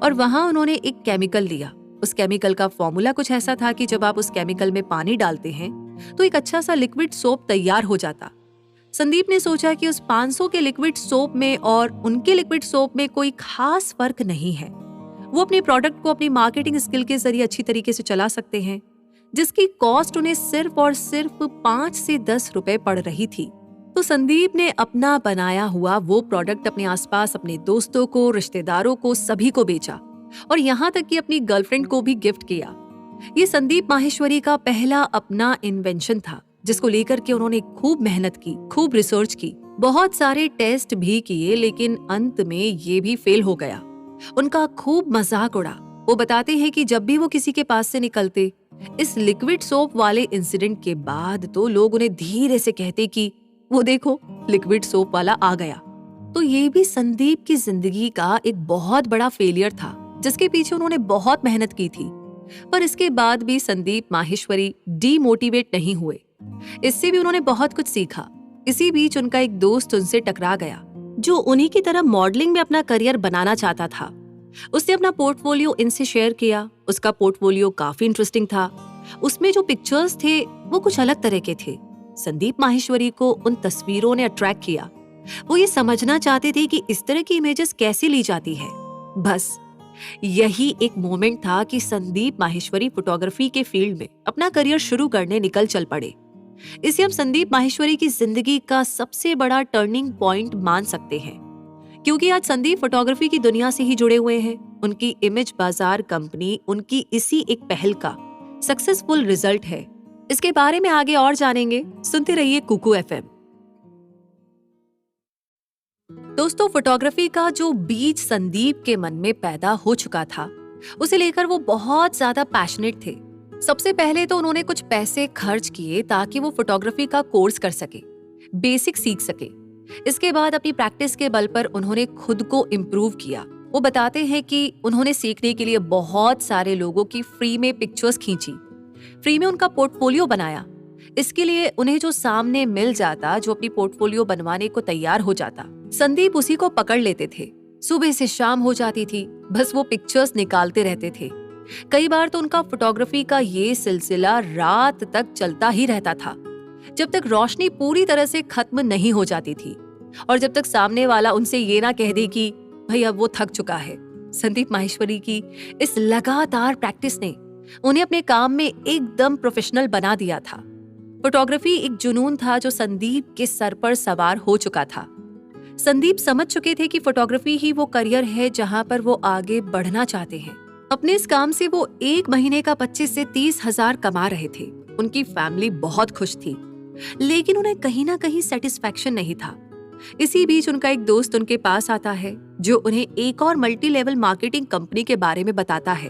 और वहां उन्होंने एक केमिकल लिया। उस केमिकल का फॉर्मूला कुछ ऐसा था कि जब आप उस केमिकल में पानी डालते हैं तो एक अच्छा सा लिक्विड सोप तैयार हो जाता। संदीप ने सोचा कि उस 500 के लिक्विड सोप में और उनके लिक्विड सोप में कोई खास फर्क नहीं है। वो अपने प्रोडक्ट को अपनी मार्केटिंग स्किल के जरिए अच्छी तरीके से चला सकते हैं, जिसकी कॉस्ट उन्हें सिर्फ और सिर्फ 5 से 10 रुपए पड़ रही थी। तो संदीप ने अपना बनाया हुआ वो प्रोडक्ट अपने आसपास अपने दोस्तों को, रिश्तेदारों को, सभी को बेचा और यहाँ तक कि अपनी गर्लफ्रेंड को भी गिफ्ट किया। ये संदीप माहेश्वरी का पहला अपना इन्वेंशन था, जिसको लेकर के उन्होंने खूब मेहनत की, खूब रिसर्च की, बहुत सारे टेस्ट भी किए, लेकिन अंत में ये भी फेल हो गया। उनका खूब मजाक उड़ा। वो बताते हैं कि जब भी वो किसी के पास से निकलते इस लिक्विड सोप वाले इंसिडेंट के बाद, तो लोग उन्हें धीरे से कहते कि वो देखो लिक्विड सोप वाला आ गया। तो ये भी संदीप की जिंदगी का एक बहुत बड़ा फेलियर था, जिसके पीछे उन्होंने बहुत मेहनत की थी। पर इसके बाद भी संदीप माहेश्वरी डीमोटिवेट नहीं हुए। इससे भी उन्होंने बहुत कुछ सीखा। इसी बीच उनका एक दोस्त उनसे टकरा गया, जो उन्हीं की तरह मॉडलिंग में अपना करियर बनाना चाहता था। उसने अपना पोर्टफोलियो इनसे शेयर किया। उसका पोर्टफोलियो काफी इंटरेस्टिंग था। उसमें जो पिक्चर्स थे वो कुछ अलग तरह के थे। संदीप माहेश्वरी को उन तस्वीरों ने अट्रैक्ट किया। वो ये समझना चाहते थे कि इस तरह की इमेजेस कैसे ली जाती है। बस यही एक मोमेंट था कि संदीप माहेश्वरी फोटोग्राफी के फील्ड में अपना करियर शुरू करने निकल चल पड़े। इसे हम संदीप माहेश्वरी की जिंदगी का सबसे बड़ा टर्निंग पॉइंट मान सकते हैं, क्योंकि आज संदीप फोटोग्राफी की दुनिया से ही जुड़े हुए हैं। उनकी इमेज बाजार कंपनी उनकी इसी एक पहल का सक्सेसफुल रिजल्ट है। इसके बारे में आगे और जानेंगे। सुनते रहिए कुकू एफएम। दोस्तों, फोटोग्राफी का जो बीज संदीप के मन में पैदा हो चुका था, उसे लेकर वो बहुत ज्यादा पैशनेट थे। सबसे पहले तो उन्होंने कुछ पैसे खर्च किए ताकि वो फोटोग्राफी का कोर्स कर सके, बेसिक सीख सके। इसके बाद अपनी प्रैक्टिस के बल पर उन्होंने खुद को इम्प्रूव किया। वो बताते हैं कि उन्होंने सीखने के लिए बहुत सारे लोगों की फ्री में पिक्चर्स खींची, फ्री में उनका पोर्टफोलियो बनाया। इसके लिए उन्हें जो सामने मिल जाता, जो अपनी पोर्टफोलियो बनवाने को तैयार हो जाता, संदीप उसी को पकड़ लेते थे। सुबह से शाम हो जाती थी, बस वो पिक्चर्स निकालते रहते थे। कई बार तो उनका फोटोग्राफी का ये सिलसिला रात तक चलता ही रहता था, जब तक रोशनी पूरी तरह से खत्म नहीं हो जाती थी और जब तक सामने वाला उनसे ये ना कह दे कि भाई अब वो थक चुका है। संदीप माहेश्वरी की इस लगातार प्रैक्टिस ने उन्हें अपने काम में एकदम प्रोफेशनल बना दिया था। फोटोग्राफी एक जुनून था जो संदीप के सर पर सवार हो चुका था। संदीप समझ चुके थे कि फोटोग्राफी ही वो करियर है जहां पर वो आगे बढ़ना चाहते हैं। अपने इस काम से वो एक महीने का 25 से 30,000 कमा रहे थे। उनकी फैमिली बहुत खुश थी, लेकिन उन्हें कहीं ना कहीं सेटिस्फैक्शन नहीं था। इसी बीच उनका एक दोस्त उनके पास आता है, जो उन्हें एक और मल्टी लेवल मार्केटिंग कंपनी के बारे में बताता है।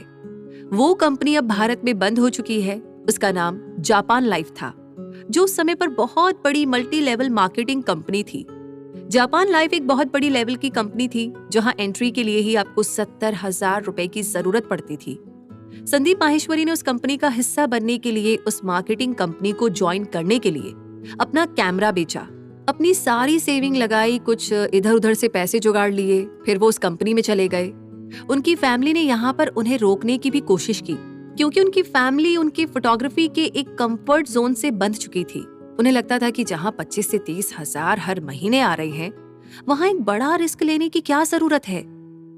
वो कंपनी अब भारत में बंद हो चुकी है। उसका नाम जापान लाइफ था, जो उस समय पर बहुत बड़ी मल्टी लेवल मार्केटिंग कंपनी थी। जापान लाइफ एक बहुत बड़ी लेवल की कंपनी थी, जहां एंट्री के लिए ही आपको 70,000 रुपए की जरूरत पड़ती थी। संदीप माहेश्वरी ने उस कंपनी का हिस्सा बनने के लिए, उस मार्केटिंग कंपनी को ज्वाइन करने के लिए अपना कैमरा बेचा, अपनी सारी सेविंग लगाई, कुछ इधर उधर से पैसे जुगाड़ लिए, फिर वो उस कंपनी में चले गए। उनकी फैमिली ने यहाँ पर उन्हें रोकने की भी कोशिश की, क्योंकि उनकी फैमिली उनकी फोटोग्राफी के एक कंफर्ट जोन से बंध चुकी थी। उन्हें लगता था कि जहाँ 25 से 30,000 हर महीने आ रहे हैं, वहाँ एक बड़ा रिस्क लेने की क्या जरूरत है।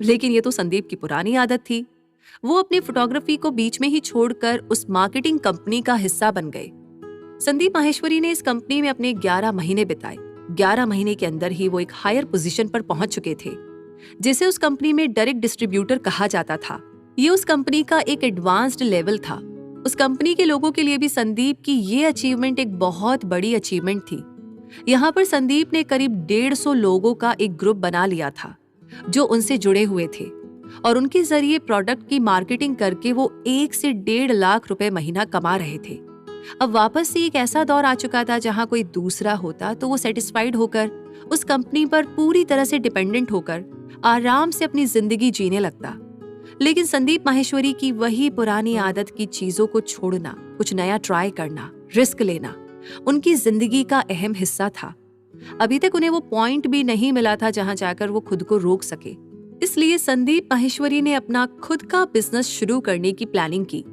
लेकिन ये तो संदीप की पुरानी आदत थी। वो अपनी फोटोग्राफी को बीच में ही छोड़कर उस मार्केटिंग कंपनी का हिस्सा बन गए। संदीप माहेश्वरी ने इस कंपनी में अपने 11 महीने बिताए। 11 महीने के अंदर ही वो एक हायर पोजीशन पर पहुंच चुके थे, जिसे उस कंपनी में डायरेक्ट डिस्ट्रीब्यूटर कहा जाता था। ये उस कंपनी का एक एडवांस्ड लेवल था। उस कंपनी के लोगों के लिए भी संदीप की ये अचीवमेंट एक बहुत बड़ी अचीवमेंट थी। यहाँ पर संदीप ने करीब 150 लोगों का एक ग्रुप बना लिया था, जो उनसे जुड़े हुए थे, और उनके जरिए प्रोडक्ट की मार्केटिंग करके वो 1 से 1.5 लाख रुपए महीना कमा रहे थे। अब वापस से एक ऐसा दौर आ चुका था जहां कोई दूसरा होता तो वो सेटिस्फाइड होकर उस कंपनी पर पूरी तरह से डिपेंडेंट होकर आराम से अपनी जिंदगी जीने लगता। लेकिन संदीप माहेश्वरी की वही पुरानी आदत की चीजों को छोड़ना, कुछ नया ट्राई करना, रिस्क लेना उनकी जिंदगी का अहम हिस्सा था। अभी तक उन्हें वो पॉइंट भी नहीं मिला था जहां जाकर वो खुद को रोक सके। इसलिए संदीप माहेश्वरी ने अपना खुद का बिजनेस शुरू करने की प्लानिंग की।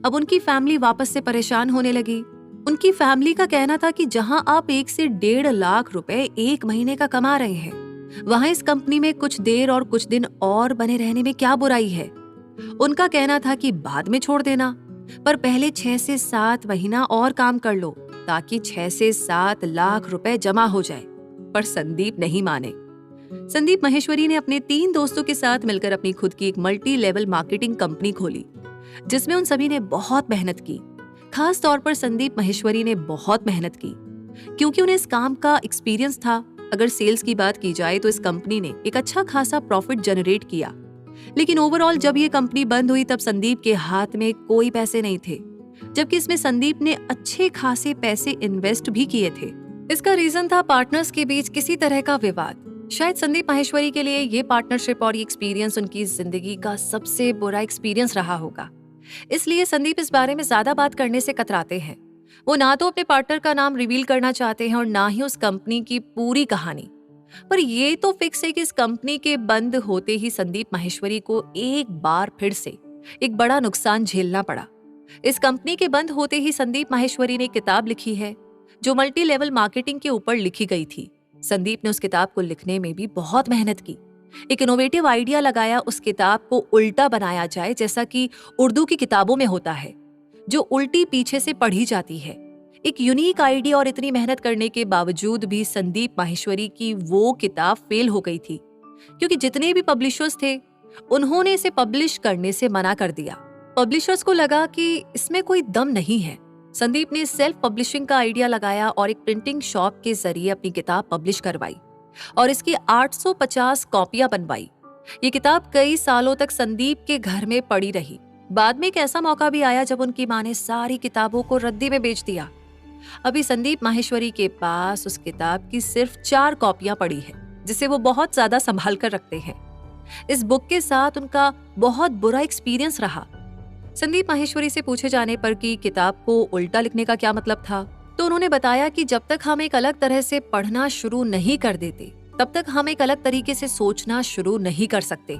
अब उनकी फैमिली वापस से परेशान होने लगी। उनकी फैमिली का कहना था कि जहां आप 1 से 1.5 लाख रुपए एक महीने का कमा रहे हैं, वहां इस कंपनी में कुछ देर और कुछ दिन और बने रहने में क्या बुराई है। उनका कहना था कि बाद में छोड़ देना, पर पहले 6 से 7 महीना और काम कर लो, ताकि 6 से 7 लाख रुपए जमा हो जाए। पर संदीप नहीं माने। संदीप माहेश्वरी ने अपने 3 दोस्तों के साथ मिलकर अपनी खुद की एक मल्टी लेवल मार्केटिंग कंपनी खोली, जिसमें उन सभी ने बहुत मेहनत की। खास तौर पर संदीप माहेश्वरी ने बहुत मेहनत की, क्योंकि उन्हें इस काम का एक्सपीरियंस था। अगर सेल्स की बात की जाए तो इस कंपनी ने एक अच्छा खासा प्रॉफिट जनरेट किया। लेकिन ओवरऑल जब ये कंपनी बंद हुई, तब संदीप के हाथ में कोई पैसे नहीं थे, जबकि इसमें संदीप ने अच्छे खासे पैसे इन्वेस्ट भी किए थे। इसका रीजन था पार्टनर्स के बीच किसी तरह का विवाद। शायद संदीप माहेश्वरी के लिए ये पार्टनरशिप और ये एक्सपीरियंस उनकी जिंदगी का सबसे बुरा एक्सपीरियंस रहा होगा। इसलिए संदीप इस बारे में ज्यादा बात करने से कतराते हैं। वो ना तो अपने पार्टनर का नाम रिवील करना चाहते हैं और ना ही उस कंपनी की पूरी कहानी। पर ये तो फिक्स है कि इस कंपनी के बंद होते ही संदीप माहेश्वरी को एक बार फिर से एक बड़ा नुकसान झेलना पड़ा। इस कंपनी के बंद होते ही संदीप माहेश्वरी ने किताब लिखी है, जो मल्टी लेवल मार्केटिंग के ऊपर लिखी गई थी। संदीप ने उस किताब को लिखने में भी बहुत मेहनत की। एक इनोवेटिव आइडिया लगाया, उस किताब को उल्टा बनाया जाए, जैसा कि उर्दू की किताबों में होता है, जो उल्टी पीछे से पढ़ी जाती है। एक यूनिक आइडिया, और इतनी मेहनत करने के बावजूद भी संदीप माहेश्वरी की वो किताब फेल हो गई थी, क्योंकि जितने भी पब्लिशर्स थे उन्होंने इसे पब्लिश करने से मना कर दिया। पब्लिशर्स को लगा कि इसमें कोई दम नहीं है। संदीप ने सेल्फ पब्लिशिंग का आइडिया लगाया और एक प्रिंटिंग शॉप के जरिए अपनी किताब पब्लिश करवाई और इसकी 850 कॉपियां बनवाई। ये किताब कई सालों तक संदीप के घर में पड़ी रही। बाद में एक ऐसा मौका भी आया जब उनकी मां ने सारी किताबों को रद्दी में बेच दिया। अभी संदीप माहेश्वरी के पास उस किताब की सिर्फ 4 कॉपियां पड़ी है, जिसे वो बहुत ज्यादा संभाल कर रखते हैं। इस बुक के साथ उनका बहुत बुरा एक्सपीरियंस रहा। संदीप माहेश्वरी से पूछे जाने पर कि किताब को उल्टा लिखने का क्या मतलब था, तो उन्होंने बताया कि जब तक हम एक अलग तरह से पढ़ना शुरू नहीं कर देते, तब तक हम एक अलग तरीके से सोचना शुरू नहीं कर सकते।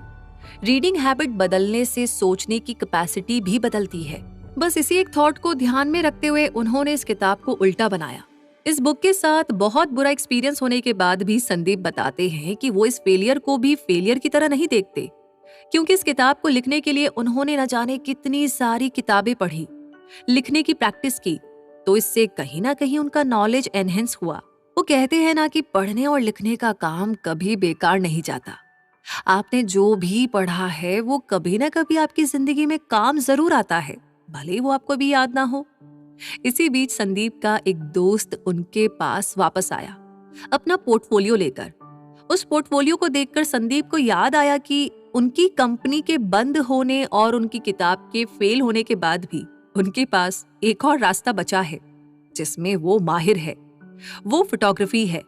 रीडिंग हैबिट बदलने से सोचने की कैपेसिटी भी बदलती है। बस इसी एक थॉट को ध्यान में रखते हुए उन्होंने इस किताब को उल्टा बनाया। इस बुक के साथ बहुत बुरा एक्सपीरियंस होने के बाद भी संदीप बताते हैं कि वो इस फेलियर को भी फेलियर की तरह नहीं देखते, क्योंकि इस किताब को लिखने के लिए उन्होंने न जाने कितनी सारी किताबें पढ़ी, लिखने की प्रैक्टिस की, तो इससे कहीं ना कहीं उनका नॉलेज एनहेंस हुआ। वो कहते हैं ना कि पढ़ने और लिखने का काम कभी बेकार नहीं जाता। आपने जो भी पढ़ा है वो कभी ना कभी आपकी जिंदगी में काम जरूर आता है, भले ही वो आपको भी याद ना हो। इसी बीच संदीप का एक दोस्त उनके पास वापस आया, अपना पोर्टफोलियो लेकर। उस पोर्टफोलियो को देखकर संदीप को याद आया कि उनकी कंपनी के बंद होने और उनकी किताब के फेल होने के बाद भी उनके पास एक और रास्ता बचा है जिसमें वो माहिर है, वो फोटोग्राफी है।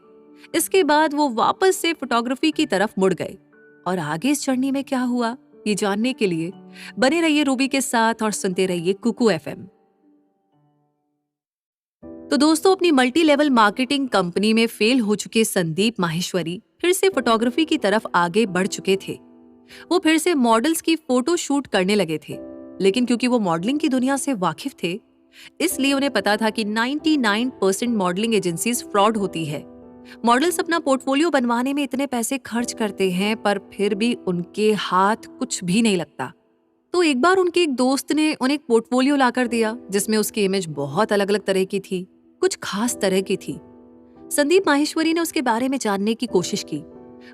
इसके बाद वो वापस से फोटोग्राफी की तरफ मुड़ गए। और आगे इस जर्नी में क्या हुआ, ये जानने के लिए बने रहिए रूबी के साथ और सुनते रहिए कुकू एफएम। तो दोस्तों, अपनी मल्टी लेवल मार्केटिंग कंपनी में फेल हो चुके संदीप माहेश्वरी फिर से फोटोग्राफी की तरफ आगे बढ़ चुके थे। वो फिर से मॉडल्स की फोटो शूट करने लगे थे, लेकिन क्योंकि वो मॉडलिंग की दुनिया से वाकिफ थे, इसलिए उन्हें पता था कि 99% मॉडलिंग एजेंसीज फ्रॉड होती है। मॉडल्स अपना पोर्टफोलियो बनवाने में इतने पैसे खर्च करते हैं, पर फिर भी उनके हाथ कुछ भी नहीं लगता। तो एक बार उनके एक दोस्त ने उन्हें एक पोर्टफोलियो लाकर दिया जिसमें उसकी इमेज बहुत अलग अलग तरह की थी, कुछ खास तरह की थी। संदीप माहेश्वरी ने उसके बारे में जानने की कोशिश की।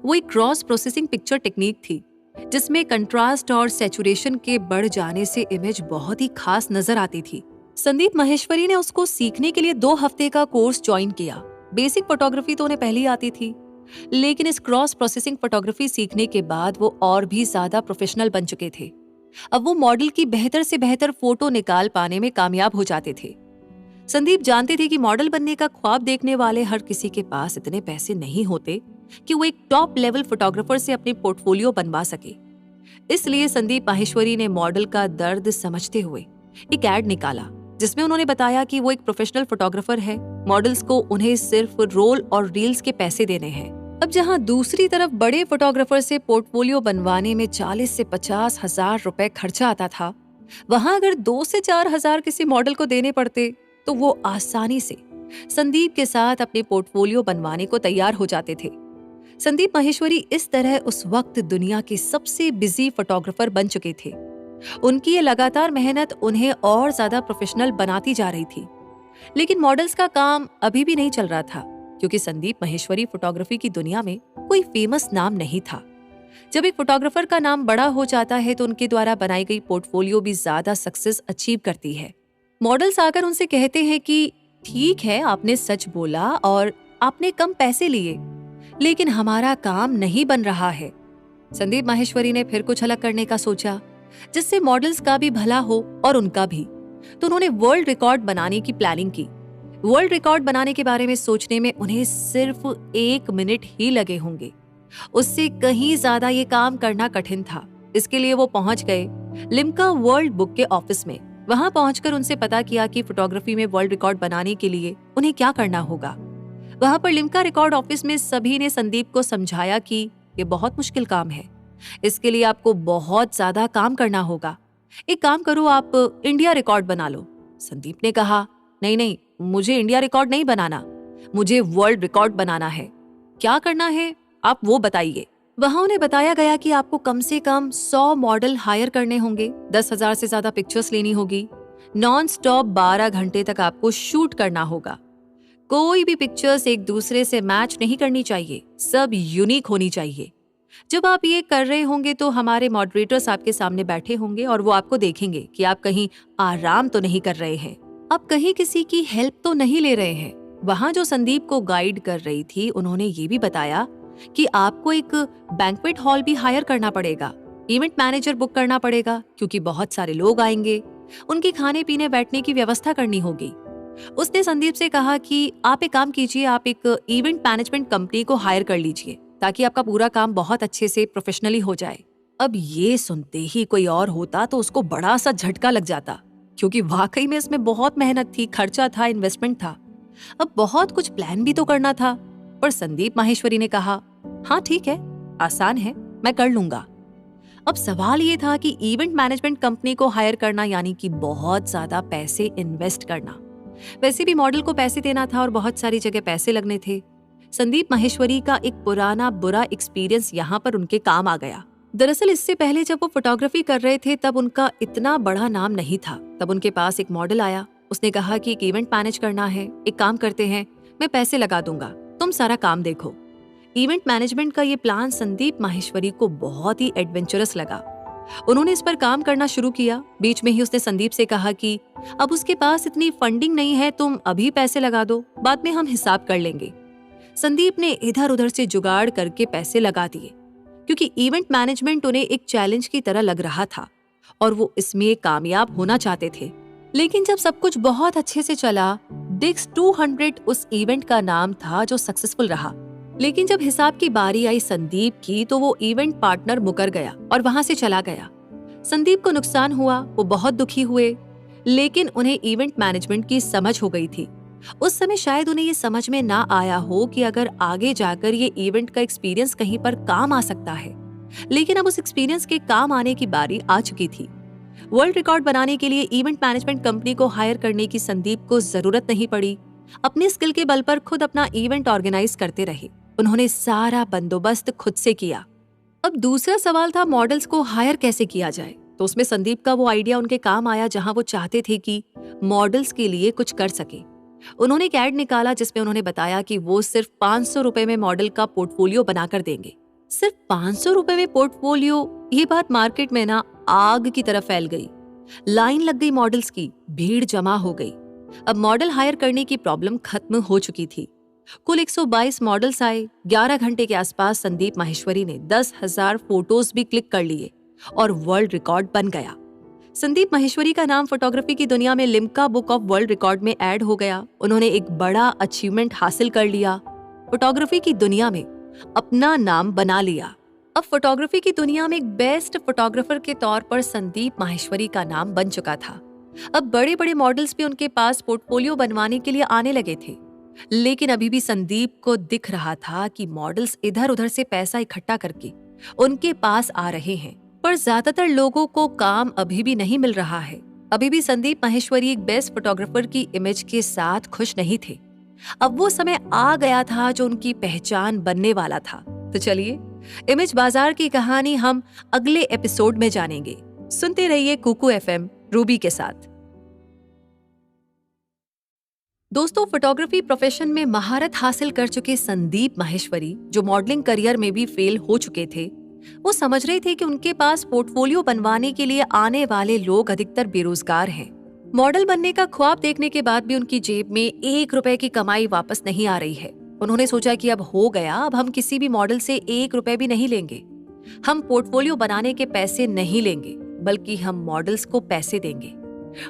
वो एक क्रॉस प्रोसेसिंग पिक्चर टेक्निक थी जिसमें कंट्रास्ट और सैचुरेशन के बढ़ जाने से इमेज बहुत ही खास नजर आती थी। संदीप माहेश्वरी ने उसको सीखने के लिए 2 हफ्ते का कोर्स ज्वाइन किया। बेसिक फोटोग्राफी तो उन्हें पहले ही आती थी, लेकिन इस क्रॉस प्रोसेसिंग फोटोग्राफी सीखने के बाद वो और भी ज्यादा प्रोफेशनल बन चुके थे। अब वो मॉडल की बेहतर से बेहतर फोटो निकाल पाने में कामयाब हो जाते थे। संदीप जानते थे कि मॉडल बनने का ख्वाब देखने वाले हर किसी के पास इतने पैसे नहीं होते कि वो एक टॉप लेवल फोटोग्राफर से अपने पोर्टफोलियो बनवा सके। इसलिए संदीप माहेश्वरी ने मॉडल का दर्द समझते हुए एक एड निकाला जिसमें उन्होंने बताया कि वो एक प्रोफेशनल फोटोग्राफर है, मॉडल्स को उन्हें सिर्फ रोल और रील्स के पैसे देने हैं। अब जहां दूसरी तरफ बड़े फोटोग्राफर से पोर्टफोलियो बनवाने में 40 से 50 हजार रुपए खर्चा आता था, वहां अगर 2 से 4 हजार किसी मॉडल को देने पड़ते तो वो आसानी से संदीप के साथ अपने पोर्टफोलियो बनवाने को तैयार हो जाते थे। संदीप माहेश्वरी इस तरह उस वक्त दुनिया के सबसे बिजी फोटोग्राफर बन चुके थे। उनकी ये लगातार मेहनत उन्हें और ज्यादा प्रोफेशनल बनाती जा रही थी। लेकिन मॉडल्स का काम अभी भी नहीं चल रहा था, क्योंकि संदीप माहेश्वरी फोटोग्राफी की दुनिया में कोई फेमस नाम नहीं था। जब एक फोटोग्राफर का नाम बड़ा हो जाता है तो उनके द्वारा बनाई गई पोर्टफोलियो भी ज्यादा सक्सेस अचीव करती है। मॉडल्स आकर उनसे कहते हैं कि ठीक है, आपने सच बोला और आपने कम पैसे लिए, लेकिन हमारा काम नहीं बन रहा है। संदीप माहेश्वरी ने फिर कुछ अलग करने का सोचा जिससे मॉडल्स का भी भला हो और उनका भी। तो उन्होंने वर्ल्ड रिकॉर्ड बनाने की प्लानिंग की। वर्ल्ड रिकॉर्ड बनाने के बारे में सोचने में उन्हें सिर्फ 1 मिनट ही लगे होंगे। उससे कहीं ज्यादा ये काम करना कठिन था। इसके लिए वो पहुंच गए लिम्का वर्ल्ड बुक के ऑफिस में। वहां पहुंचकर उनसे पता किया कि फोटोग्राफी में वर्ल्ड रिकॉर्ड बनाने के लिए उन्हें क्या करना होगा। वहां पर लिम्का रिकॉर्ड ऑफिस में सभी ने संदीप को समझाया कि ये बहुत मुश्किल काम है, इसके लिए आपको बहुत ज्यादा काम करना होगा। एक काम करो, आप इंडिया रिकॉर्ड बना लो। संदीप ने कहा, नहीं नहीं, मुझे इंडिया रिकॉर्ड नहीं बनाना, मुझे वर्ल्ड रिकॉर्ड बनाना है। क्या करना है आप वो बताइए। वहां उन्हें बताया गया कि आपको कम से कम 100 मॉडल हायर करने होंगे, 10,000 से ज्यादा पिक्चर्स लेनी होगी, नॉन स्टॉप 12 घंटे तक आपको शूट करना होगा। कोई भी पिक्चर्स एक दूसरे से मैच नहीं करनी चाहिए, सब यूनिक होनी चाहिए। जब आप ये कर रहे होंगे तो हमारे मॉडरेटर्स आपके सामने बैठे होंगे और वो आपको देखेंगे कि आप कहीं आराम तो नहीं कर रहे हैं, आप कहीं किसी की हेल्प तो नहीं ले रहे हैं। वहां जो संदीप को गाइड कर रही थी, उन्होंने ये भी बताया कि आपको एक बैंक्वेट हॉल भी हायर करना पड़ेगा, इवेंट मैनेजर बुक करना पड़ेगा, क्योंकि बहुत सारे लोग आएंगे, उनके खाने पीने बैठने की व्यवस्था करनी होगी। उसने संदीप से कहा कि आप एक काम कीजिए, आप एक इवेंट मैनेजमेंट कंपनी को हायर कर लीजिए ताकि आपका पूरा काम बहुत अच्छे से प्रोफेशनली हो जाए। अब ये सुनते ही कोई और होता तो उसको बड़ा सा झटका लग जाता, क्योंकि वाकई में इसमें बहुत मेहनत थी, खर्चा था, इन्वेस्टमेंट था। अब बहुत कुछ प्लान भी तो करना था। पर संदीप माहेश्वरी ने कहा, हाँ ठीक है, आसान है, मैं कर लूंगा। अब सवाल ये था कि इवेंट मैनेजमेंट कंपनी को हायर करना यानी कि बहुत ज्यादा पैसे इन्वेस्ट करना। वैसे भी मॉडल को पैसे देना था और बहुत सारी जगह पैसे लगने थे। संदीप माहेश्वरी का एक पुराना बुरा एक्सपीरियंस यहाँ पर उनके काम आ गया। दरअसल इससे पहले जब वो फोटोग्राफी कर रहे थे तब उनका इतना बड़ा नाम नहीं था। तब उनके पास एक मॉडल आया, उसने कहा कि एक इवेंट मैनेज करना है, एक काम करते हैं, मैं पैसे लगा दूंगा, तुम सारा काम देखो। इवेंट मैनेजमेंट का ये प्लान संदीप माहेश्वरी को बहुत ही एडवेंचरस लगा। उन्होंने इस पर काम करना शुरू किया। बीच में ही उसने संदीप से कहा कि अब उसके पास इतनी फंडिंग नहीं है, तुम अभी पैसे लगा दो, बाद में हम हिसाब कर लेंगे। संदीप ने इधर उधर से जुगाड़ करके पैसे लगा दिए, क्योंकि इवेंट मैनेजमेंट उन्हें एक चैलेंज की तरह लग रहा था और वो इसमें कामयाब होना चाहते थे। लेकिन जब सब कुछ बहुत अच्छे से चला, डिक्स 200 उस इवेंट का नाम था जो सक्सेसफुल रहा। लेकिन जब हिसाब की बारी आई संदीप की, तो वो इवेंट पार्टनर मुकर गया और वहां से चला गया। संदीप को नुकसान हुआ, वो बहुत दुखी हुए, लेकिन उन्हें इवेंट मैनेजमेंट की समझ हो गई थी। उस समय शायद उन्हें ये समझ में ना आया हो कि अगर आगे जाकर ये इवेंट का एक्सपीरियंस कहीं पर काम आ सकता है। लेकिन अब उस एक्सपीरियंस के काम आने की बारी आ चुकी थी। वर्ल्ड रिकॉर्ड बनाने के लिए इवेंट मैनेजमेंट कंपनी को हायर करने की संदीप को जरूरत नहीं पड़ी। अपने स्किल के बल पर खुद अपना इवेंट ऑर्गेनाइज करते रहे। उन्होंने सारा बंदोबस्त खुद से किया। अब दूसरा सवाल था मॉडल्स को हायर कैसे किया जाए। तो उसमें संदीप का वो आइडिया उनके काम आया जहां वो चाहते थे कि मॉडल्स के लिए कुछ कर सके। उन्होंने एक एड निकाला जिसमें उन्होंने बताया कि वो सिर्फ 500 रुपए में मॉडल का पोर्टफोलियो बनाकर देंगे। सिर्फ 500 रुपए में पोर्टफोलियो, ये बात मार्केट में ना आग की तरह फैल गई। लाइन लग गई मॉडल्स की, भीड़ जमा हो गई। अब मॉडल हायर करने की प्रॉब्लम खत्म हो चुकी थी। कुल 122 मॉडल्स आए। 11 घंटे के आसपास संदीप माहेश्वरी ने 10,000 फोटोज भी क्लिक कर लिए और वर्ल्ड रिकॉर्ड बन गया। संदीप माहेश्वरी का नाम फोटोग्राफी की दुनिया में Limca book of world record में ऐड हो गया। उन्होंने एक बड़ा अचीवमेंट हासिल कर लिया, फोटोग्राफी की दुनिया में अपना नाम बना लिया। अब फोटोग्राफी की दुनिया में एक बेस्ट फोटोग्राफर के तौर पर संदीप माहेश्वरी का नाम बन चुका था। अब बड़े बड़े मॉडल्स भी उनके पास पोर्टफोलियो बनवाने के लिए आने लगे थे। लेकिन अभी भी संदीप को दिख रहा था कि मॉडल्स इधर उधर से पैसा इकट्ठा करके उनके पास आ रहे हैं, पर ज्यादातर लोगों को काम अभी भी नहीं मिल रहा है। अभी भी संदीप माहेश्वरी एक बेस्ट फोटोग्राफर की इमेज के साथ खुश नहीं थे। अब वो समय आ गया था जो उनकी पहचान बनने वाला था। तो चलिए, इमेज बाजार की कहानी हम अगले एपिसोड में जानेंगे। सुनते रहिए कुकू FM रूबी के साथ। दोस्तों, फोटोग्राफी प्रोफेशन में महारत हासिल कर चुके संदीप माहेश्वरी, जो मॉडलिंग करियर में भी फेल हो चुके थे, वो समझ रहे थे कि उनके पास पोर्टफोलियो बनवाने के लिए आने वाले लोग अधिकतर बेरोजगार हैं। मॉडल बनने का ख्वाब देखने के बाद भी उनकी जेब में 1 रुपए की कमाई वापस नहीं आ रही है। उन्होंने सोचा कि अब हो गया, अब हम किसी भी मॉडल से 1 रुपए भी नहीं लेंगे। हम पोर्टफोलियो बनाने के पैसे नहीं लेंगे, बल्कि हम मॉडल्स को पैसे देंगे,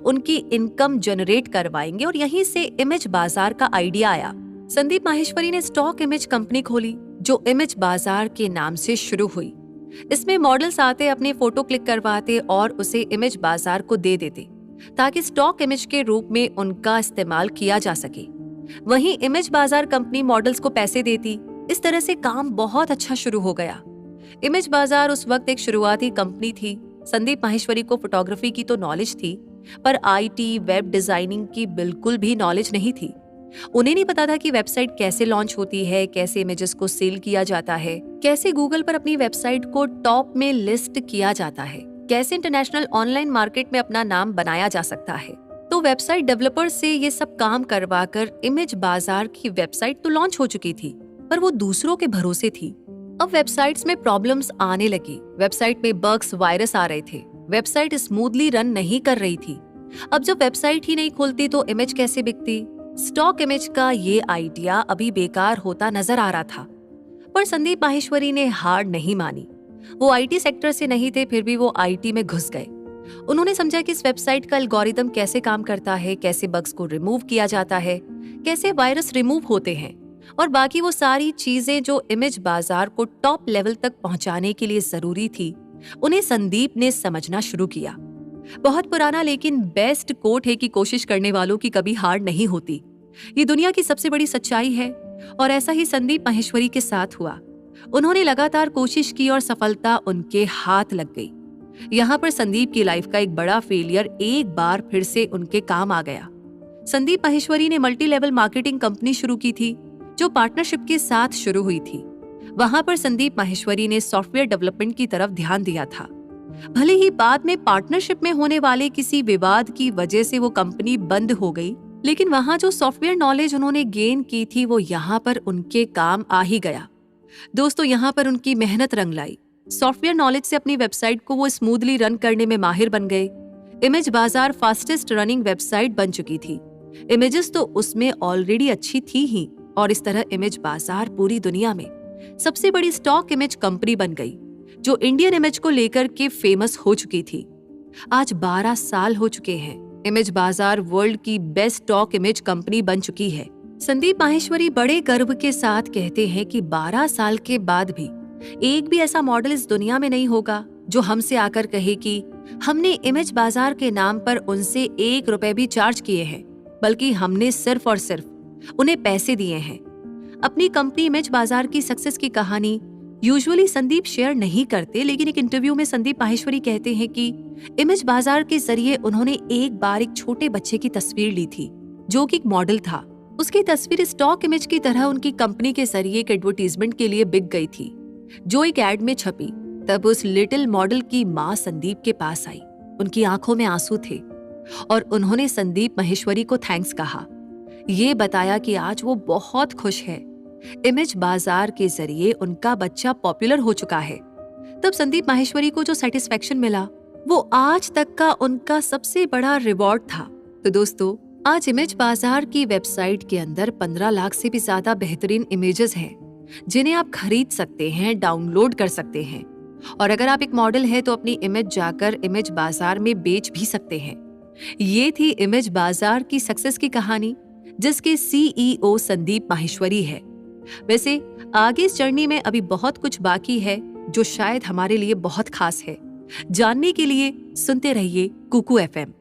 उनकी इनकम जनरेट करवाएंगे। और यहीं से इमेज बाजार का आइडिया आया। संदीप माहेश्वरी ने स्टॉक इमेज कंपनी खोली, जो इमेज बाजार के नाम से शुरू हुई। इसमें मॉडल्स आते, अपने फोटो क्लिक करवाते और उसे इमेज बाजार को दे देते, ताकि स्टॉक इमेज के रूप में उनका इस्तेमाल किया जा सके। वहीं इमेज बाजार कंपनी मॉडल्स को पैसे देती। इस तरह से काम बहुत अच्छा शुरू हो गया। इमेज बाजार उस वक्त एक शुरुआती कंपनी थी। संदीप माहेश्वरी को फोटोग्राफी की तो नॉलेज थी, पर IT, वेब डिजाइनिंग की बिल्कुल भी नॉलेज नहीं थी। उन्हें नहीं पता था कि वेबसाइट कैसे लॉन्च होती है, कैसे इमेजेस को सेल किया जाता है, कैसे गूगल पर अपनी वेबसाइट को टॉप में लिस्ट किया जाता है, कैसे इंटरनेशनल ऑनलाइन मार्केट में अपना नाम बनाया जा सकता है। तो वेबसाइट डेवलपर से ये सब काम करवाकर इमेज बाजार की वेबसाइट तो लॉन्च हो चुकी थी, पर वो दूसरों के भरोसे थी। अब वेबसाइट्स में प्रॉब्लम्स आने लगी। वेबसाइट में बग्स, वायरस आ रहे थे। वेबसाइट स्मूथली रन नहीं कर रही थी। अब जब वेबसाइट ही नहीं खुलती तो इमेज कैसे बिकती? स्टॉक इमेज का ये आइडिया अभी बेकार होता नजर आ रहा था। पर संदीप माहेश्वरी ने हार नहीं मानी। वो IT सेक्टर से नहीं थे, फिर भी वो IT में घुस गए। उन्होंने समझा कि इस वेबसाइट का एल्गोरिदम कैसे काम करता है, कैसे बग्स को रिमूव किया जाता है, कैसे वायरस रिमूव होते हैं और बाकी वो सारी चीजें जो इमेज बाजार को टॉप लेवल तक पहुंचाने के लिए जरूरी थी, उन्हें संदीप ने समझना शुरू किया। बहुत पुराना लेकिन बेस्ट कोट है कि कोशिश करने वालों की कभी हार नहीं होती। ये दुनिया की सबसे बड़ी सच्चाई है और ऐसा ही संदीप माहेश्वरी के साथ हुआ। उन्होंने लगातार कोशिश की और सफलता उनके हाथ लग गई। यहाँ पर संदीप की लाइफ का एक बड़ा फेलियर एक बार फिर से उनके काम आ गया। संदीप माहेश्वरी ने मल्टी लेवल मार्केटिंग कंपनी शुरू की थी, जो पार्टनरशिप के साथ शुरू हुई थी। वहां पर संदीप माहेश्वरी ने सॉफ्टवेयर डेवलपमेंट की तरफ ध्यान दिया था। भले ही बाद में पार्टनरशिप में होने वाले किसी विवाद की वजह से वो कंपनी बंद हो गई, लेकिन वहां जो सॉफ्टवेयर नॉलेज उन्होंने गेन की थी वो यहाँ पर उनके काम आ ही गया। दोस्तों, यहाँ पर उनकी मेहनत रंग लाई। सॉफ्टवेयर नॉलेज से अपनी वेबसाइट को वो स्मूथली रन करने में माहिर बन गए। इमेज बाजार फास्टेस्ट रनिंग वेबसाइट बन चुकी थी। इमेजेस तो उसमें ऑलरेडी अच्छी थी ही, और इस तरह इमेज बाजार पूरी दुनिया में सबसे बड़ी स्टॉक इमेज कंपनी बन गई, जो इंडियन इमेज को लेकर के फेमस हो चुकी थी। आज 12 साल हो चुके हैं। इमेज बाजार वर्ल्ड की बेस्ट स्टॉक इमेज कंपनी बन चुकी है। संदीप माहेश्वरी बड़े गर्व के साथ कहते हैं कि 12 साल के बाद भी एक भी ऐसा मॉडल इस दुनिया में नहीं होगा जो हमसे आकर कहे कि हमने इमेज बाजार के नाम पर उनसे 1 रुपए भी चार्ज किए हैं, बल्कि हमने सिर्फ और सिर्फ उन्हें पैसे दिए हैं। अपनी कंपनी इमेज बाजार की सक्सेस की कहानी यूजुअली संदीप शेयर नहीं करते, लेकिन एक इंटरव्यू में संदीप माहेश्वरी कहते हैं कि इमेज बाजार के जरिए उन्होंने एक बार एक छोटे बच्चे की तस्वीर ली थी जो कि एक मॉडल था। उसकी तस्वीर स्टॉक इमेज की तरह उनकी कंपनी के जरिए एक एडवर्टीजमेंट के लिए बिक गई थी, जो एक एड में छपी। तब उस लिटिल मॉडल की माँ संदीप के पास आई। उनकी आंखों में आंसू थे और उन्होंने संदीप माहेश्वरी को थैंक्स कहा। ये बताया कि आज वो बहुत खुश है। इमेज बाजार के जरिए उनका बच्चा पॉपुलर हो चुका है। तब संदीप माहेश्वरी को जो सेटिस्फेक्शन मिला वो आज तक का उनका सबसे बड़ा रिवॉर्ड था। तो दोस्तों, आज इमेज बाजार की वेबसाइट के अंदर 15 लाख से भी ज्यादा बेहतरीन इमेजेस हैं, जिन्हें आप खरीद सकते हैं, डाउनलोड कर सकते हैं। और अगर आप एक मॉडल है तो अपनी इमेज जाकर इमेज बाजार में बेच भी सकते हैं। ये थी इमेज बाजार की सक्सेस की कहानी, जिसके सीईओ संदीप माहेश्वरी है। वैसे आगे इस जर्नी में अभी बहुत कुछ बाकी है, जो शायद हमारे लिए बहुत खास है। जानने के लिए सुनते रहिए कुकू एफएम।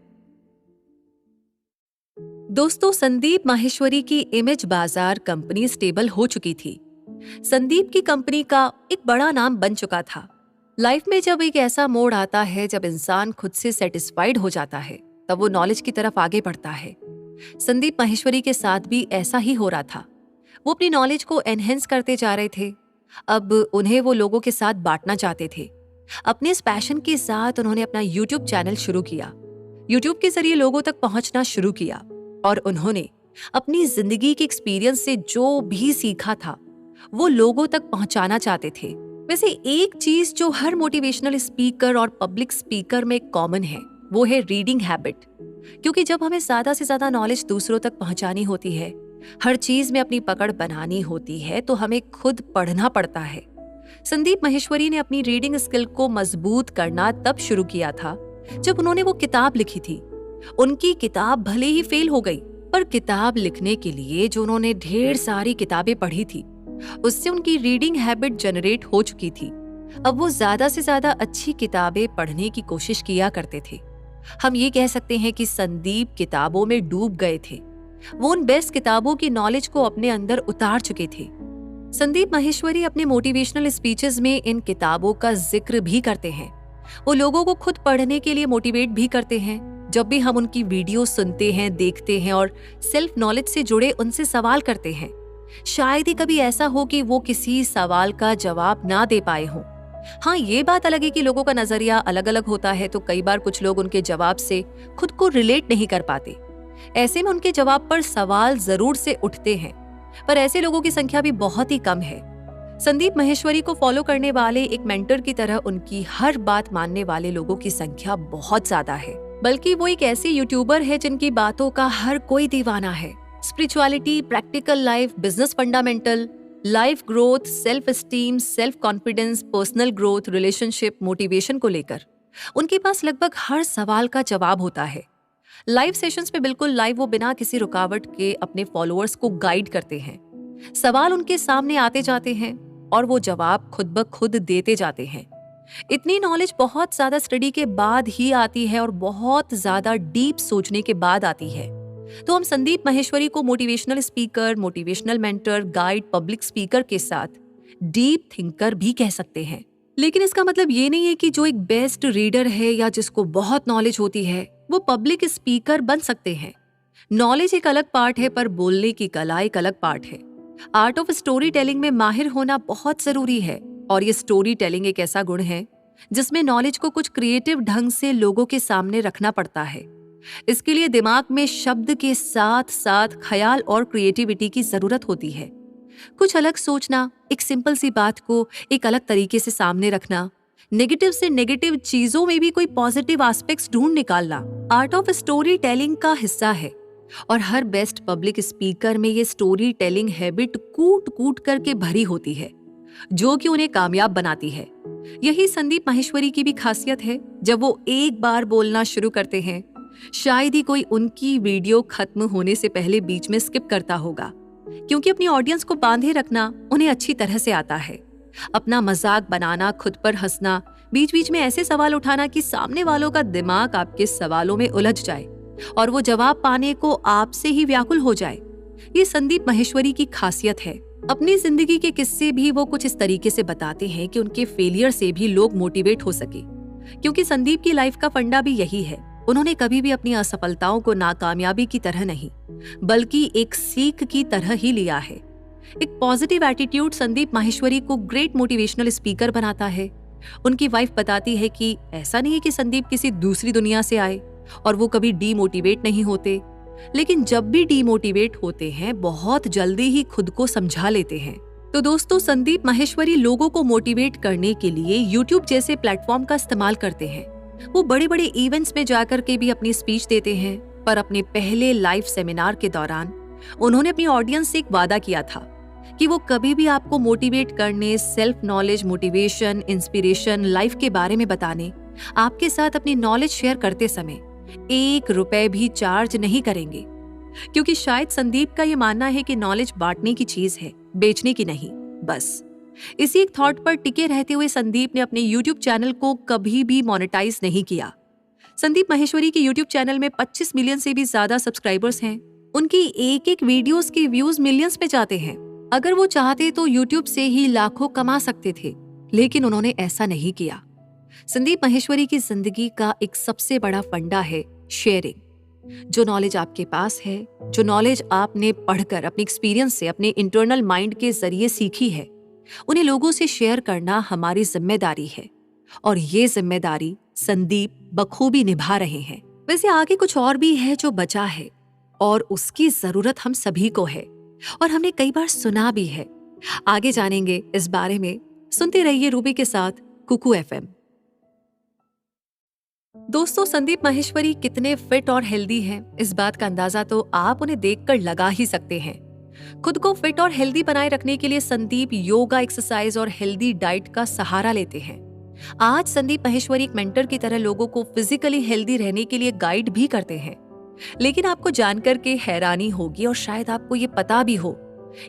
दोस्तों, संदीप माहेश्वरी की इमेज बाजार कंपनी स्टेबल हो चुकी थी। संदीप की कंपनी का एक बड़ा नाम बन चुका था। लाइफ में जब एक ऐसा मोड़ आता है जब इंसान खुद से सेटिस्फाइड हो जाता है, तब वो नॉलेज की तरफ आगे बढ़ता है। संदीप माहेश्वरी के साथ भी ऐसा ही हो रहा था। वो अपनी नॉलेज को एनहेंस करते जा रहे थे। अब उन्हें वो लोगों के साथ बांटना चाहते थे। अपने इस पैशन के साथ उन्होंने अपना यूट्यूब चैनल शुरू किया। यूट्यूब के जरिए लोगों तक पहुंचना शुरू किया और उन्होंने अपनी जिंदगी के एक्सपीरियंस से जो भी सीखा था वो लोगों तक पहुंचाना चाहते थे। वैसे एक चीज जो हर मोटिवेशनल स्पीकर और पब्लिक स्पीकर में कॉमन है, वो है रीडिंग हैबिट। क्योंकि जब हमें ज्यादा से ज्यादा नॉलेज दूसरों तक पहुंचानी होती है, हर चीज में अपनी पकड़ बनानी होती है, तो हमें खुद पढ़ना पड़ता है। संदीप माहेश्वरी ने अपनी रीडिंग स्किल को मजबूत करना तब शुरू किया था जब उन्होंने वो किताब लिखी थी। उनकी किताब भले ही फेल हो गई, पर किताब लिखने के लिए जो उन्होंने ढेर सारी किताबें पढ़ी थी, उससे उनकी रीडिंग हैबिट जनरेट हो चुकी थी। अब वो ज्यादा से ज्यादा अच्छी किताबें पढ़ने की कोशिश किया करते थे। हम ये कह सकते हैं कि संदीप किताबों में डूब गए थे। वो उन बेस्ट किताबों की नॉलेज को अपने अंदर उतार चुके थे। संदीप माहेश्वरी अपने मोटिवेशनल स्पीचेस में इन किताबों का जिक्र भी करते हैं। वो लोगों को खुद पढ़ने के लिए मोटिवेट भी करते हैं। जब भी हम उनकी वीडियो सुनते हैं, देखते हैं और सेल्फ नॉलेज से जुड़े उनसे सवाल करते हैं, शायद ही कभी ऐसा हो कि वो किसी सवाल का जवाब ना दे पाए हों। हाँ, ये बात अलग है कि लोगों का नजरिया अलग अलग होता है, तो कई बार कुछ लोग उनके जवाब से खुद को रिलेट नहीं कर पाते। ऐसे में उनके जवाब पर सवाल जरूर से उठते हैं, पर ऐसे लोगों की संख्या भी बहुत ही कम है। संदीप माहेश्वरी को फॉलो करने वाले एक मेंटर की तरह उनकी हर बात मानने वाले लोगों की संख्या बहुत ज्यादा है। बल्कि वो एक ऐसे यूट्यूबर है जिनकी बातों का हर कोई दीवाना है। Spirituality, practical life, business fundamental, life growth, self esteem, self confidence, personal growth, relationship, motivation को लेकर उनके पास लगभग हर सवाल का जवाब होता है। लाइव सेशंस में बिल्कुल लाइव वो बिना किसी रुकावट के अपने फॉलोअर्स को गाइड करते हैं। सवाल उनके सामने आते जाते हैं और वो जवाब खुद ब खुद देते जाते हैं। इतनी नॉलेज बहुत ज्यादा स्टडी के बाद ही आती है और बहुत ज्यादा डीप सोचने के बाद आती है। तो हम संदीप माहेश्वरी को motivational speaker, motivational mentor, guide, public speaker के साथ डीप थिंकर भी कह सकते हैं। लेकिन इसका मतलब ये नहीं है कि जो एक बेस्ट रीडर है या जिसको बहुत नॉलेज होती है वो पब्लिक स्पीकर बन सकते हैं। नॉलेज एक अलग पार्ट है, पर बोलने की कला एक अलग पार्ट है। आर्ट ऑफ स्टोरी टेलिंग में माहिर होना बहुत जरूरी है, और ये स्टोरी टेलिंग एक ऐसा गुण है जिसमें नॉलेज को कुछ क्रिएटिव ढंग से लोगों के सामने रखना पड़ता है। इसके लिए दिमाग में शब्द के साथ साथ ख्याल और क्रिएटिविटी की जरूरत होती है। कुछ अलग सोचना, एक सिंपल सी बात को एक अलग तरीके से सामने रखना, नेगेटिव से नेगेटिव चीजों में भी कोई पॉजिटिव एस्पेक्ट्स ढूंढ निकालना आर्ट ऑफ स्टोरी टेलिंग का हिस्सा है। और हर बेस्ट पब्लिक स्पीकर में ये स्टोरी टेलिंग हैबिट कूट कूट करके भरी होती है, जो कि उन्हें कामयाब बनाती है। यही संदीप माहेश्वरी की भी खासियत है। जब वो एक बार बोलना शुरू करते हैं, शायद ही कोई उनकी वीडियो खत्म होने से पहले बीच में स्किप करता होगा, क्योंकि अपनी ऑडियंस को बांधे रखना उन्हें अच्छी तरह से आता है। अपना मजाक बनाना, खुद पर हंसना, बीच बीच में ऐसे सवाल उठाना कि सामने वालों का दिमाग आपके सवालों में उलझ जाए और वो जवाब पाने को आपसे ही व्याकुल हो जाए, ये संदीप माहेश्वरी की खासियत है। अपनी जिंदगी के किस्से भी वो कुछ इस तरीके से बताते हैं कि उनके फेलियर से भी लोग मोटिवेट हो सके, क्योंकि संदीप की लाइफ का फंडा भी यही है। उन्होंने कभी भी अपनी असफलताओं को नाकामयाबी की तरह नहीं, बल्कि एक सीख की तरह ही लिया है। एक पॉजिटिव एटीट्यूड संदीप माहेश्वरी को ग्रेट मोटिवेशनल स्पीकर बनाता है। उनकी वाइफ बताती है कि ऐसा नहीं है कि संदीप किसी दूसरी दुनिया से आए और वो कभी डीमोटिवेट नहीं होते, लेकिन जब भी डीमोटिवेट होते हैं बहुत जल्दी ही खुद को समझा लेते हैं। तो दोस्तों, संदीप माहेश्वरी लोगों को मोटिवेट करने के लिए यूट्यूब जैसे प्लेटफॉर्म का इस्तेमाल करते हैं। वो बड़े बड़े इवेंट्स में जाकर के भी अपनी स्पीच देते हैं, पर अपने पहले लाइव सेमिनार के दौरान उन्होंने अपनी ऑडियंस से एक वादा किया था कि वो कभी भी आपको मोटिवेट करने, self knowledge, motivation, inspiration, life के बारे में बताने, आपके साथ अपनी नॉलेज शेयर करते समय 1 रुपए भी चार्ज नहीं करेंगे, क्योंकि शायद संदीप का ये मानना है कि नॉलेज बांटने की चीज है, बेचने की नहीं। बस इसी एक थॉट पर टिके रहते हुए संदीप ने अपने यूट्यूब चैनल को कभी भी मोनेटाइज नहीं किया। संदीप माहेश्वरी के यूट्यूब चैनल में 25 मिलियन से भी ज्यादा सब्सक्राइबर्स हैं। उनकी एक एक वीडियोस के व्यूज मिलियंस पे जाते हैं। अगर वो चाहते तो यूट्यूब से ही लाखों कमा सकते थे, लेकिन उन्होंने ऐसा नहीं किया। संदीप माहेश्वरी की जिंदगी का एक सबसे बड़ा फंडा है शेयरिंग। जो नॉलेज आपके पास है, जो नॉलेज आपने पढ़कर अपने एक्सपीरियंस से, अपने इंटरनल माइंड के जरिए सीखी है, उन्हें लोगों से शेयर करना हमारी जिम्मेदारी है। और ये जिम्मेदारी संदीप बखूबी निभा रहे हैं। वैसे आगे कुछ और भी है जो बचा है, और उसकी जरूरत हम सभी को है, और हमने कई बार सुना भी है। आगे जानेंगे इस बारे में। सुनते रहिए रूबी के साथ कुकू FM। दोस्तों, संदीप माहेश्वरी कितने फिट और हेल्दी हैं, इस बात का अंदाजा तो आप उन्हें देखकर लगा ही सकते हैं। खुद को फिट और हेल्दी बनाए रखने के लिए संदीप योगा, एक्सरसाइज और हेल्दी डाइट का सहारा लेते हैं। आज संदीप माहेश्वरी एक मेंटर की तरह लोगों को फिजिकली हेल्दी रहने के लिए गाइड भी करते हैं। लेकिन आपको जानकर के हैरानी होगी, और शायद आपको ये पता भी हो,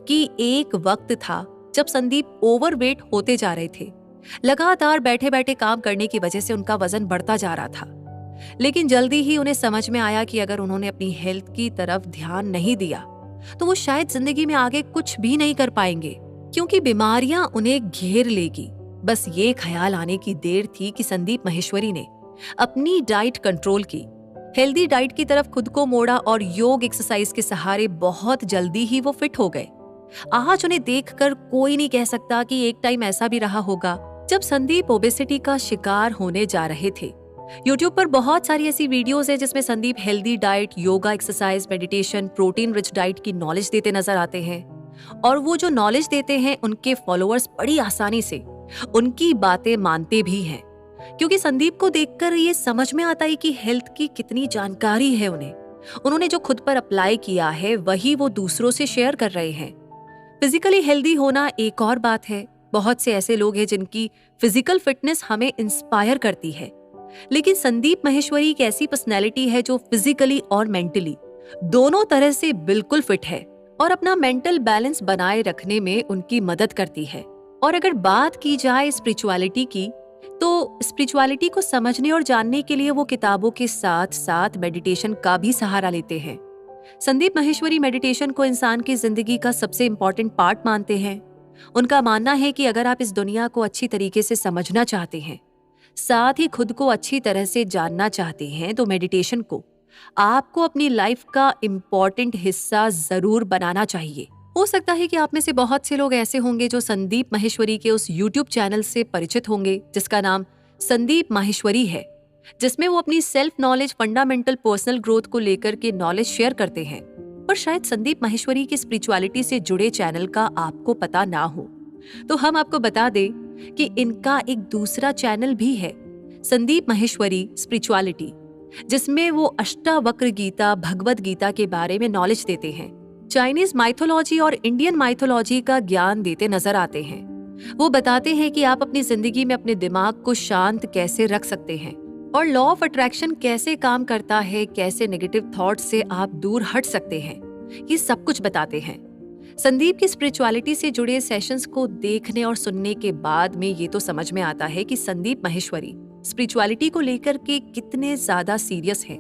कि एक वक्त था जब संदीप ओवरवेट होते जा रहे थे। लगातार बैठे बैठे काम करने की वजह से उनका वजन बढ़ता जा रहा था। लेकिन जल्दी ही उन्हें समझ में आया कि अगर उन्होंने अपनी हेल्थ की तरफ ध्यान नहीं दिया तो वो शायद जिंदगी में आगे कुछ भी नहीं कर पाएंगे, क्योंकि बीमारियां उन्हें घेर लेगी। बस ये ख्याल आने की देर थी कि संदीप माहेश्वरी ने अपनी डाइट कंट्रोल की, हेल्दी डाइट की तरफ खुद को मोड़ा, और योग, एक्सरसाइज के सहारे बहुत जल्दी ही वो फिट हो गए। आज उन्हें देखकर कोई नहीं कह सकता कि एक टाइम ऐसा भी रहा होगा जब संदीप ओबेसिटी का शिकार होने जा रहे थे। यूट्यूब पर बहुत सारी ऐसी वीडियोस हैं जिसमें Sandeep healthy diet, yoga, exercise, meditation, protein rich diet की नॉलेज देते नजर आते हैं। और वो जो नॉलेज देते हैं, उनके फॉलोअर्स बड़ी आसानी से उनकी बातें मानते भी हैं, क्योंकि संदीप को देखकर ये समझ में आता है कि हेल्थ की कितनी जानकारी है उन्हें। उन्होंने जो खुद पर अप्लाई किया है वही वो दूसरों से शेयर कर रहे हैं। फिजिकली हेल्दी होना एक और बात है। बहुत से ऐसे लोग हैं जिनकी फिजिकल फिटनेस हमें इंस्पायर करती है, लेकिन संदीप माहेश्वरी एक ऐसी पर्सनैलिटी है जो फिजिकली और मेंटली दोनों तरह से बिल्कुल फिट है और अपना मेंटल बैलेंस बनाए रखने में उनकी मदद करती है। और अगर बात की जाए स्पिरिचुअलिटी की, तो स्पिरिचुअलिटी को समझने और जानने के लिए वो किताबों के साथ साथ मेडिटेशन का भी सहारा लेते हैं। संदीप माहेश्वरी मेडिटेशन को इंसान की जिंदगी का सबसे इम्पोर्टेंट पार्ट मानते हैं। उनका मानना है कि अगर आप इस दुनिया को अच्छी तरीके से समझना चाहते हैं, साथ ही खुद को अच्छी तरह से जानना चाहते हैं, तो मेडिटेशन को आपको अपनी लाइफ का इम्पोर्टेंट हिस्सा जरूर बनाना चाहिए। हो सकता है कि आप में से बहुत से लोग ऐसे होंगे जो संदीप माहेश्वरी के उस यूट्यूब चैनल से परिचित होंगे जिसका नाम संदीप माहेश्वरी है। जिसमें वो अपनी self knowledge, fundamental personal growth को लेकर के नॉलेज शेयर करते हैं। पर शायद संदीप माहेश्वरी की स्पिरिचुअलिटी से जुड़े चैनल का आपको पता ना हो, तो हम आपको बता दें कि इनका एक दूसरा चैनल भी है, संदीप माहेश्वरी स्पिरिचुअलिटी, जिसमें वो अष्टावक्र गीता, भगवत गीता के बारे में नॉलेज देते हैं, चाइनीज माइथोलॉजी और इंडियन माइथोलॉजी का ज्ञान देते नजर आते हैं। वो बताते हैं कि आप अपनी जिंदगी में अपने दिमाग को शांत कैसे रख सकते हैं और लॉ ऑफ अट्रैक्शन कैसे काम करता है, कैसे नेगेटिव थॉट्स से आप दूर हट सकते हैं, ये सब कुछ बताते हैं। संदीप की स्पिरिचुअलिटी से जुड़े सेशंस को देखने और सुनने के बाद में ये तो समझ में आता है कि संदीप माहेश्वरी स्पिरिचुअलिटी को लेकर के कितने ज्यादा सीरियस हैं।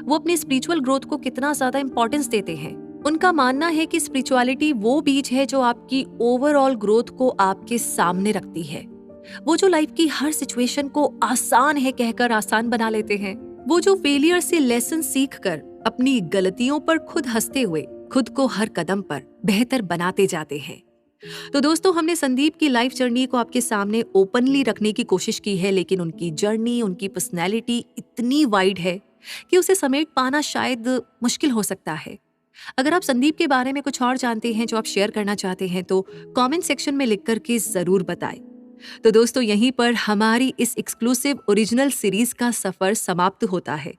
वो अपनी स्पिरिचुअल ग्रोथ को कितना ज्यादा इंपॉर्टेंस देते हैं। उनका मानना है कि स्पिरिचुअलिटी वो बीज है जो आपकी ओवरऑल ग्रोथ को आपके सामने रखती है। वो जो लाइफ की हर सिचुएशन को आसान है कहकर आसान बना लेते हैं। वो जो फेलियर से लेसन सीख कर अपनी गलतियों पर खुद हंसते हुए खुद को हर कदम पर बेहतर बनाते जाते हैं। तो दोस्तों, हमने संदीप की लाइफ जर्नी को आपके सामने ओपनली रखने की कोशिश की है, लेकिन उनकी जर्नी, उनकी पर्सनैलिटी इतनी वाइड है कि उसे समेट पाना शायद मुश्किल हो सकता है। अगर आप संदीप के बारे में कुछ और जानते हैं जो आप शेयर करना चाहते हैं तो कमेंट सेक्शन में लिख करके जरूर बताएं। तो दोस्तों, यहीं पर हमारी इस एक्सक्लूसिव ओरिजिनल सीरीज का सफर समाप्त होता है।